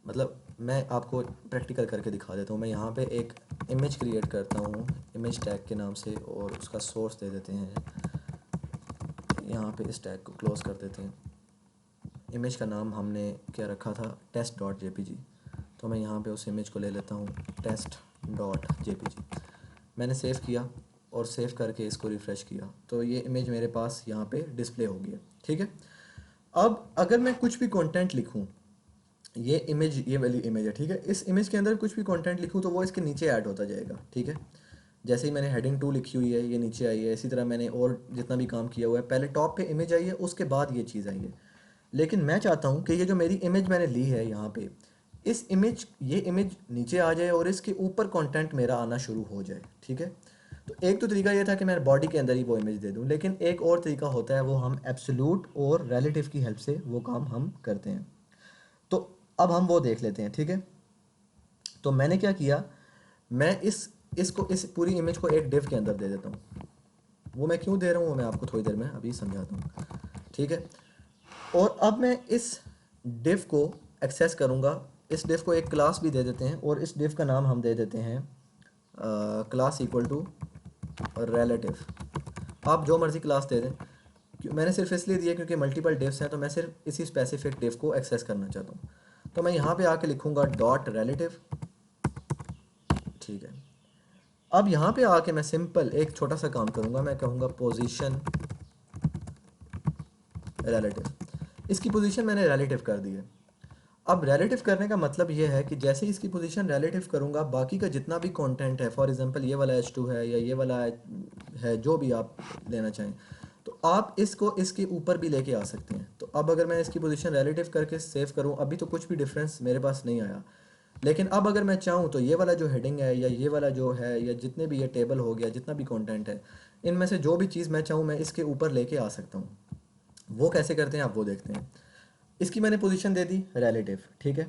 मतलब मैं आपको प्रैक्टिकल करके दिखा देता हूँ। मैं यहाँ पे एक इमेज क्रिएट करता हूँ इमेज टैग के नाम से, और उसका सोर्स दे देते हैं, यहाँ पे इस टैग को क्लोज़ कर देते हैं। इमेज का नाम हमने क्या रखा था, test.jpg। तो मैं यहाँ पे उस इमेज को ले लेता हूँ test.jpg। मैंने सेव किया और सेव करके इसको रिफ़्रेश किया तो ये इमेज मेरे पास यहाँ पे डिस्प्ले हो गई है। ठीक है, अब अगर मैं कुछ भी कंटेंट लिखूँ, ये इमेज ये वाली इमेज है, ठीक है, इस इमेज के अंदर कुछ भी कंटेंट लिखूँ तो वो इसके नीचे ऐड होता जाएगा। ठीक है, जैसे ही मैंने हेडिंग 2 लिखी हुई है ये नीचे आई है, इसी तरह मैंने और जितना भी काम किया हुआ है पहले टॉप पे इमेज आई है उसके बाद ये चीज़ आई है। लेकिन मैं चाहता हूँ कि ये जो मेरी इमेज मैंने ली है यहाँ पे, इस इमेज ये इमेज नीचे आ जाए और इसके ऊपर कंटेंट मेरा आना शुरू हो जाए। ठीक है, तो एक तो तरीका ये था कि मैं बॉडी के अंदर ही वो इमेज दे दूँ, लेकिन एक और तरीका होता है वो हम एब्सोल्यूट और रिलेटिव की हेल्प से वो काम हम करते हैं। तो अब हम वो देख लेते हैं, ठीक है। तो मैंने क्या किया, मैं इस पूरी इमेज को एक डिव के अंदर दे देता हूँ। वो मैं क्यों दे रहा हूँ वो मैं आपको थोड़ी देर में अभी समझाता हूँ, ठीक है। और अब मैं इस डिव को एक्सेस करूँगा। इस डिव को एक क्लास भी दे देते हैं और इस डिव का नाम हम दे देते हैं क्लास इक्वल टू रिलेटिव। आप जो मर्ज़ी क्लास दे दें, मैंने सिर्फ इसलिए दिया क्योंकि मल्टीपल डिव्स हैं, तो मैं सिर्फ इसी स्पेसिफिक डिव को एक्सेस करना चाहता हूँ। तो मैं यहाँ पे आके लिखूँगा डॉट रिलेटिव, ठीक है। अब यहाँ पे आके मैं सिंपल एक छोटा सा काम करूँगा, मैं कहूँगा पोजीशन रिलेटिव। इसकी पोजीशन मैंने रिलेटिव कर दी है। अब रिलेटिव करने का मतलब ये है कि जैसे ही इसकी पोजीशन रिलेटिव करूँगा, बाकी का जितना भी कंटेंट है, फॉर एग्जांपल ये वाला H2 है या ये वाला है, जो भी आप लेना चाहें, तो आप इसको इसके ऊपर भी लेके आ सकते हैं। तो अब अगर मैं इसकी पोजीशन रिलेटिव करके सेव करूँ, अभी तो कुछ भी डिफरेंस मेरे पास नहीं आया, लेकिन अब अगर मैं चाहूँ तो ये वाला जो हेडिंग है या ये वाला जो है या जितने भी ये टेबल हो गया, जितना भी कंटेंट है, इनमें से जो भी चीज़ मैं चाहूँ मैं इसके ऊपर लेके आ सकता हूँ। वो कैसे करते हैं आप वो देखते हैं। इसकी मैंने पोजीशन दे दी रिलेटिव, ठीक है।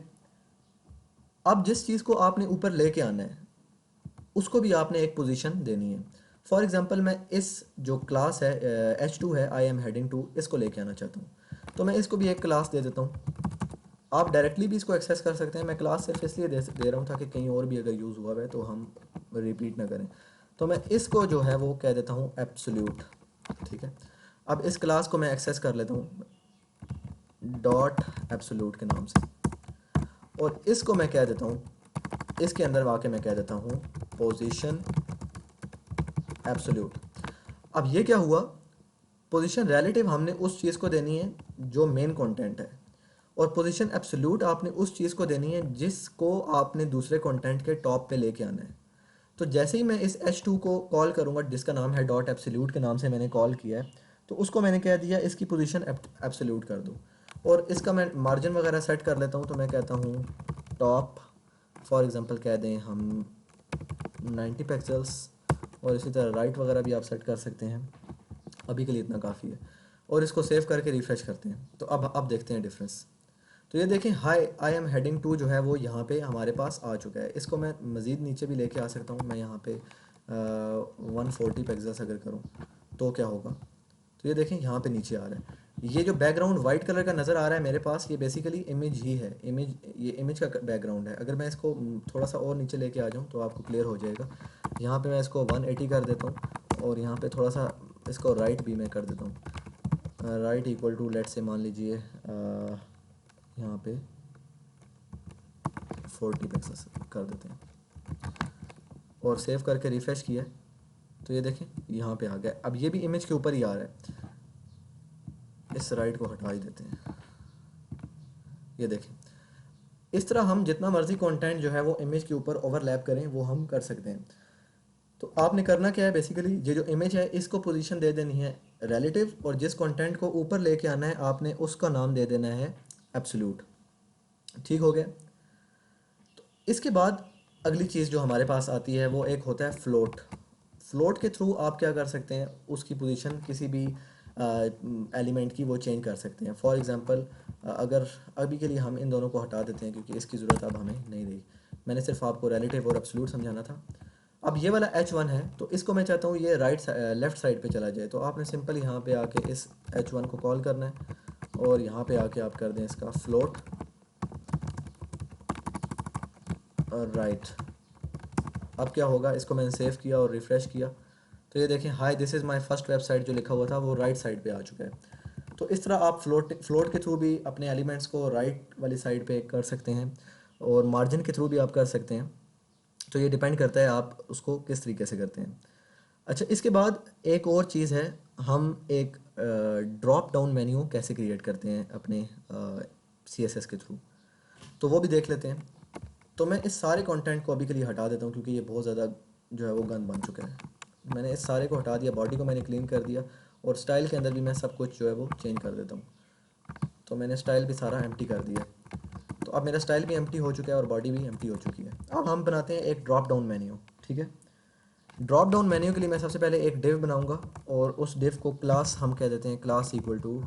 अब जिस चीज़ को आपने ऊपर लेके आना है उसको भी आपने एक पोजीशन देनी है। फॉर एग्जांपल मैं इस जो क्लास है H2 है, आई एम हेडिंग टू, इसको लेके आना चाहता हूँ, तो मैं इसको भी एक क्लास दे देता हूँ। आप डायरेक्टली भी इसको एक्सेस कर सकते हैं, मैं क्लास सिर्फ इसलिए दे रहा हूँ ताकि कहीं और भी अगर यूज़ हुआ है तो हम रिपीट ना करें। तो मैं इसको जो है वो कह देता हूँ एब्सोल्यूट, ठीक है। अब इस क्लास को मैं एक्सेस कर लेता हूँ डॉट एब्सोल्यूट के नाम से, और इसको मैं कह देता हूँ, इसके अंदर आके मैं कह देता हूँ पोजीशन एब्सोल्यूट। अब ये क्या हुआ, पोजीशन रिलेटिव हमने उस चीज़ को देनी है जो मेन कंटेंट है, और पोजीशन एब्सोल्यूट आपने उस चीज़ को देनी है जिसको आपने दूसरे कंटेंट के टॉप पे लेके आना है। तो जैसे ही मैं इस H2 को कॉल करूँगा, जिसका नाम है डॉट एब्सोल्यूट के नाम से मैंने कॉल किया है, तो उसको मैंने कह दिया इसकी पोजीशन एब्सोल्यूट कर दो, और इसका मैं मार्जिन वगैरह सेट कर लेता हूँ। तो मैं कहता हूँ टॉप, फॉर एग्जांपल कह दें हम 90 पिक्सल्स, और इसी तरह राइट वगैरह भी आप सेट कर सकते हैं। अभी के लिए इतना काफ़ी है, और इसको सेव करके रिफ़्रेश करते हैं। तो अब देखते हैं डिफरेंस। तो ये देखें, hi I am heading two जो है वो यहाँ पे हमारे पास आ चुका है। इसको मैं मज़ीद नीचे भी लेके आ सकता हूँ। मैं यहाँ पे 140 पिक्सल्स अगर करूँ तो क्या होगा, तो ये देखें यहाँ पे नीचे आ रहा है। ये जो बैकग्राउंड वाइट कलर का नज़र आ रहा है मेरे पास, ये बेसिकली इमेज ही है, ये इमेज का बैकग्राउंड है। अगर मैं इसको थोड़ा सा और नीचे लेके आ जाऊँ तो आपको क्लियर हो जाएगा। यहाँ पे मैं इसको 180 कर देता हूँ, और यहाँ पे थोड़ा सा इसको राइट भी मैं कर देता हूँ। राइट इक्वल टू लेट से मान लीजिए यहाँ पे 40 पिक्सल्स कर देते हैं, और सेव करके रिफ़्रेश किया, तो ये देखें यहाँ पे आ गया। अब ये भी इमेज के ऊपर ही आ रहा है। इस राइट को हटा ही देते हैं। ये देखें, इस तरह हम जितना मर्ज़ी कंटेंट जो है वो इमेज के ऊपर ओवरलैप करें वो हम कर सकते हैं। तो आपने करना क्या है, बेसिकली ये जो इमेज है इसको पोजीशन दे देनी है रिलेटिव, और जिस कंटेंट को ऊपर लेके आना है आपने उसका नाम दे देना है एब्सोल्यूट। ठीक हो गया। तो इसके बाद अगली चीज़ जो हमारे पास आती है वो एक होता है फ्लोट। फ्लोट के थ्रू आप क्या कर सकते हैं, उसकी पोजीशन किसी भी एलिमेंट की वो चेंज कर सकते हैं। फॉर एग्जांपल अगर अभी के लिए हम इन दोनों को हटा देते हैं क्योंकि इसकी ज़रूरत अब हमें नहीं रही, मैंने सिर्फ आपको रिलेटिव और एब्सोल्यूट समझाना था। अब ये वाला H1 है, तो इसको मैं चाहता हूँ ये लेफ़्ट साइड पे चला जाए। तो आपने सिंपल यहाँ पे आके इस H1 को कॉल करना है, और यहाँ पे आके आप कर दें इसका फ्लोट राइट। अब क्या होगा, इसको मैंने सेव किया और रिफ़्रेश किया, तो ये देखें hi this is my first website जो लिखा हुआ था वो राइट साइड पे आ चुका है। तो इस तरह आप फ्लोट के थ्रू भी अपने एलिमेंट्स को राइट वाली साइड पे कर सकते हैं, और मार्जिन के थ्रू भी आप कर सकते हैं। तो ये डिपेंड करता है आप उसको किस तरीके से करते हैं। अच्छा, इसके बाद एक और चीज़ है, हम एक ड्रॉप डाउन मेन्यू कैसे क्रिएट करते हैं अपने CSS के थ्रू, तो वो भी देख लेते हैं। तो मैं इस सारे कंटेंट को अभी के लिए हटा देता हूँ क्योंकि ये बहुत ज़्यादा जो है वो गंद बन चुका है। मैंने इस सारे को हटा दिया, बॉडी को मैंने क्लीन कर दिया, और स्टाइल के अंदर भी मैं सब कुछ जो है वो चेंज कर देता हूँ। तो मैंने स्टाइल भी सारा एम्प्टी कर दिया। तो अब मेरा स्टाइल भी एम्प्टी हो चुका है और बॉडी भी एम्प्टी हो चुकी है। अब हम बनाते हैं एक ड्रॉप डाउन मेन्यू। ठीक है, ड्रॉप डाउन मेन्यू के लिए मैं सबसे पहले एक डिव बनाऊंगा, और उस डिव को क्लास हम कह देते हैं क्लास इक्वल टू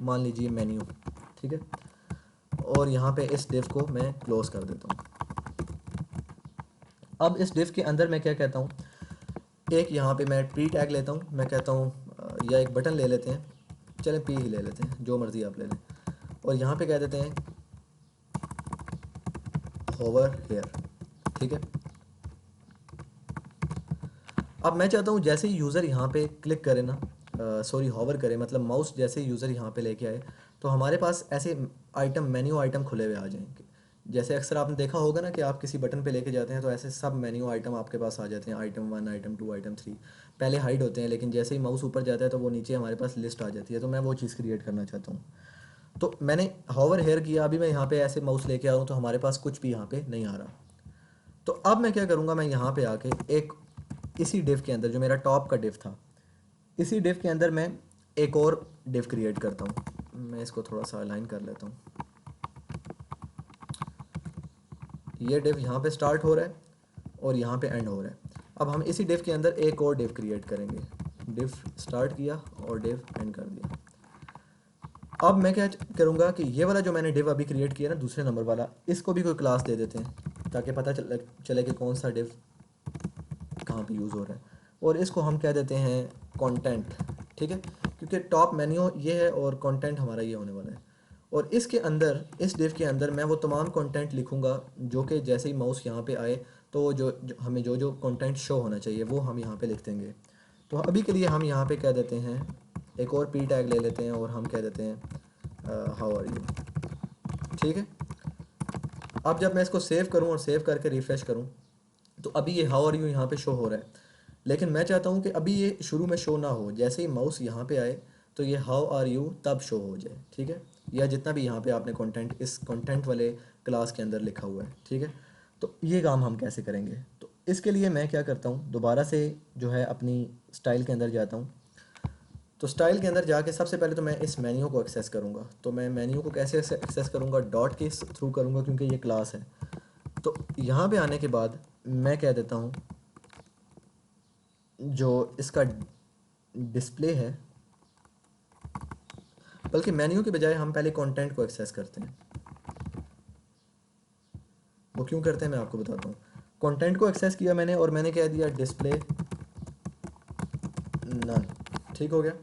मान लीजिए मेन्यू। ठीक है, और यहाँ पे इस div को मैं क्लोज कर देता हूँ। अब इस div के अंदर मैं क्या कहता हूँ, एक यहाँ पे मैं p टैग लेता हूँ, मैं कहता हूँ या एक बटन ले लेते हैं, चलें p ही ले लेते हैं, जो मर्ज़ी आप ले लें, और यहाँ पे कह देते हैं होवर हेयर। ठीक है, अब मैं चाहता हूँ जैसे ही यूज़र यहाँ पे क्लिक करे ना, सॉरी होवर करे, मतलब माउस जैसे ही यूज़र यहाँ पे लेके आए तो हमारे पास ऐसे आइटम, मेन्यू आइटम खुले हुए आ जाएंगे। जैसे अक्सर आपने देखा होगा ना कि आप किसी बटन पे लेके जाते हैं तो ऐसे सब मेन्यू आइटम आपके पास आ जाते हैं, आइटम 1, आइटम 2, आइटम 3। पहले हाइड होते हैं, लेकिन जैसे ही माउस ऊपर जाता है तो वो नीचे हमारे पास लिस्ट आ जाती है। तो मैं वो चीज़ क्रिएट करना चाहता हूँ। तो मैंने होवर हेयर किया, अभी मैं यहाँ पे ऐसे माउस लेके आ रहा हूँ तो हमारे पास कुछ भी यहाँ पे नहीं आ रहा। तो अब मैं क्या करूँगा, मैं यहाँ पे आके एक इसी डिव के अंदर, जो मेरा टॉप का डिव था, इसी डिव के अंदर मैं एक और डिव क्रिएट करता हूँ। मैं इसको थोड़ा सा अलाइन कर लेता हूँ। ये डिव यहाँ पे स्टार्ट हो रहा है और यहाँ पे एंड हो रहा है। अब हम इसी डिव के अंदर एक और डिव क्रिएट करेंगे। डिव स्टार्ट किया और डिव एंड कर दिया। अब मैं क्या करूँगा कि ये वाला जो मैंने डिव अभी क्रिएट किया ना, दूसरे नंबर वाला, इसको भी कोई क्लास दे देते हैं ताकि पता चले कि कौन सा डिव कहाँ पे यूज़ हो रहा है। और इसको हम कह देते हैं कंटेंट। ठीक है, क्योंकि टॉप मेन्यू ये है और कंटेंट हमारा ये होने वाला है। और इसके अंदर, इस डिव के अंदर मैं वो तमाम कंटेंट लिखूंगा जो कि जैसे ही माउस यहाँ पे आए तो हमें जो जो कंटेंट शो होना चाहिए वो हम यहाँ पे लिख देंगे। तो अभी के लिए हम यहाँ पे कह देते हैं, एक और पी टैग ले लेते हैं और हम कह देते हैं हाउ आर यू। ठीक है, अब जब मैं इसको सेव करूँ और सेव करके रिफ़्रेश करूँ तो अभी ये हाउ आर यू यहाँ पे शो हो रहा है। लेकिन मैं चाहता हूँ कि अभी ये शुरू में शो ना हो, जैसे ही माउस यहाँ पे आए तो ये हाउ आर यू तब शो हो जाए। ठीक है, या जितना भी यहाँ पे आपने कंटेंट इस कंटेंट वाले क्लास के अंदर लिखा हुआ है। ठीक है, तो ये काम हम कैसे करेंगे, तो इसके लिए मैं क्या करता हूँ, दोबारा से जो है अपनी स्टाइल के अंदर जाता हूँ। तो स्टाइल के अंदर जाके सबसे पहले तो मैं इस मेन्यू को एक्सेस करूँगा। तो मैं मेन्यू को कैसे एक्सेस करूँगा, डॉट के थ्रू करूँगा क्योंकि ये क्लास है। तो यहाँ पे आने के बाद मैं कह देता हूँ जो इसका डिस्प्ले है, बल्कि मेन्यू के बजाय हम पहले कंटेंट को एक्सेस करते हैं। वो क्यों करते हैं मैं आपको बताता हूँ। कंटेंट को एक्सेस किया मैंने और मैंने कह दिया डिस्प्ले नन। ठीक हो गया,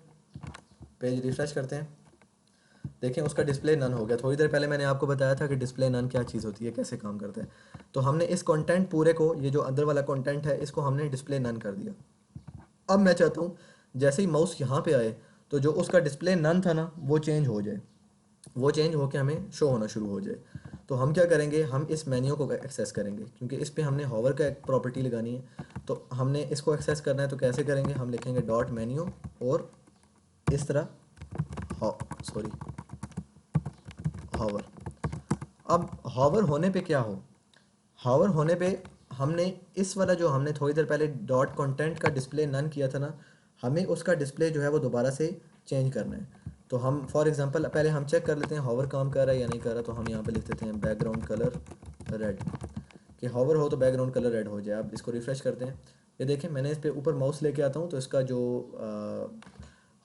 पेज रिफ्रेश करते हैं, देखें उसका डिस्प्ले नन हो गया। थोड़ी देर पहले मैंने आपको बताया था कि डिस्प्ले नन क्या चीज़ होती है, कैसे काम करता है। तो हमने इस कंटेंट पूरे को, ये जो अंदर वाला कंटेंट है, इसको हमने डिस्प्ले नन कर दिया। अब मैं चाहता हूँ जैसे ही माउस यहाँ पे आए तो जो उसका डिस्प्ले नन था ना वो चेंज हो जाए, वो चेंज होकर हमें शो होना शुरू हो जाए। तो हम क्या करेंगे, हम इस मेन्यू को एक्सेस करेंगे क्योंकि इस पे हमने होवर का एक प्रॉपर्टी लगानी है। तो हमने इसको एक्सेस करना है, तो कैसे करेंगे, हम लिखेंगे डॉट मेन्यू और इस तरह सॉरी होवर। अब होवर होने पे क्या हो, हावर होने पे हमने इस वाला जो हमने थोड़ी देर पहले डॉट कंटेंट का डिस्प्ले नन किया था ना, हमें उसका डिस्प्ले जो है वो दोबारा से चेंज करना है। तो हम फॉर एग्जांपल पहले हम चेक कर लेते हैं हावर काम कर रहा है या नहीं कर रहा। तो हम यहाँ पे लिख देते हैं बैकग्राउंड कलर रेड, कि हावर हो तो बैकग्राउंड कलर रेड हो जाए। अब इसको रिफ़्रेश करते हैं, ये देखें मैंने इस पे ऊपर माउस लेके आता हूँ तो इसका जो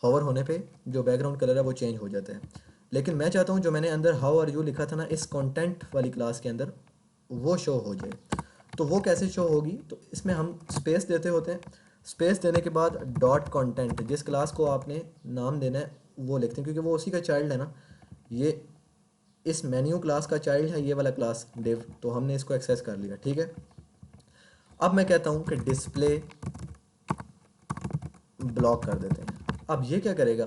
हावर होने पे जो बैकग्राउंड कलर है वो चेंज हो जाता है। लेकिन मैं चाहता हूँ जो मैंने अंदर हाउ आर यू लिखा था ना इस कंटेंट वाली क्लास के अंदर, वो शो हो जाए। तो वो कैसे शो होगी, तो इसमें हम स्पेस देते होते हैं। स्पेस देने के बाद डॉट कंटेंट, जिस क्लास को आपने नाम देना है वो लिखते हैं क्योंकि वो उसी का चाइल्ड है ना। ये इस मेन्यू क्लास का चाइल्ड है ये वाला क्लास डिव, तो हमने इसको एक्सेस कर लिया। ठीक है, अब मैं कहता हूँ कि डिस्प्ले ब्लॉक कर देते हैं। अब ये क्या करेगा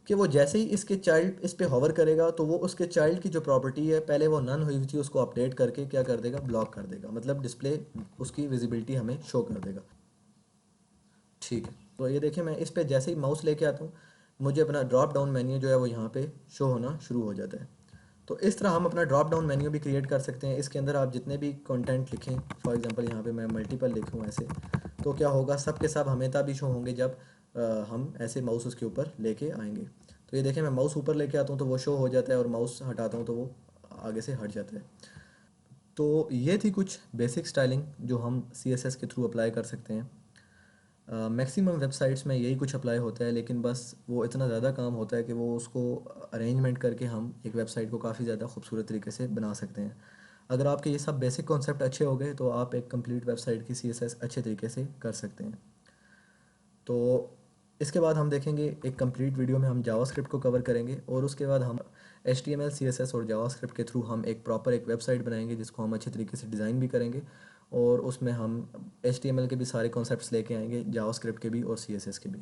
कि वो जैसे ही इसके चाइल्ड इस पे होवर करेगा तो वो उसके चाइल्ड की जो प्रॉपर्टी है पहले वो नन हुई थी उसको अपडेट करके क्या कर देगा, ब्लॉक कर देगा, मतलब डिस्प्ले उसकी विजिबिलिटी हमें शो कर देगा। ठीक है, तो ये देखिए मैं इस पे जैसे ही माउस लेके आता हूँ मुझे अपना ड्रॉप डाउन मेन्यू जो है वो यहाँ पे शो होना शुरू हो जाता है। तो इस तरह हम अपना ड्रॉप डाउन मेन्यू भी क्रिएट कर सकते हैं। इसके अंदर आप जितने भी कंटेंट लिखें, फॉर एग्जांपल यहाँ पे मैं मल्टीपल लिखूँ ऐसे, तो क्या होगा, सब के सब हमें तभी शो होंगे जब हम ऐसे माउस उसके ऊपर लेके आएंगे। तो ये देखें मैं माउस ऊपर लेके आता हूँ तो वो शो हो जाता है और माउस हटाता हूँ तो वो आगे से हट जाता है। तो ये थी कुछ बेसिक स्टाइलिंग जो हम CSS के थ्रू अप्लाई कर सकते हैं। मैक्सिमम वेबसाइट्स में यही कुछ अप्लाई होता है, लेकिन बस वो इतना ज़्यादा काम होता है कि वो उसको अरेंजमेंट करके हम एक वेबसाइट को काफ़ी ज़्यादा खूबसूरत तरीके से बना सकते हैं। अगर आपके ये सब बेसिक कॉन्सेप्ट अच्छे हो गए तो आप एक कंप्लीट वेबसाइट की सीएसएस अच्छे तरीके से कर सकते हैं। तो इसके बाद हम देखेंगे एक कंप्लीट वीडियो में हम जावास्क्रिप्ट को कवर करेंगे, और उसके बाद हम HTML CSS और जावास्क्रिप्ट के थ्रू हम एक प्रॉपर एक वेबसाइट बनाएंगे जिसको हम अच्छे तरीके से डिज़ाइन भी करेंगे, और उसमें हम HTML के भी सारे कॉन्सेप्ट्स लेके आएंगे, जावास्क्रिप्ट के भी और CSS के भी।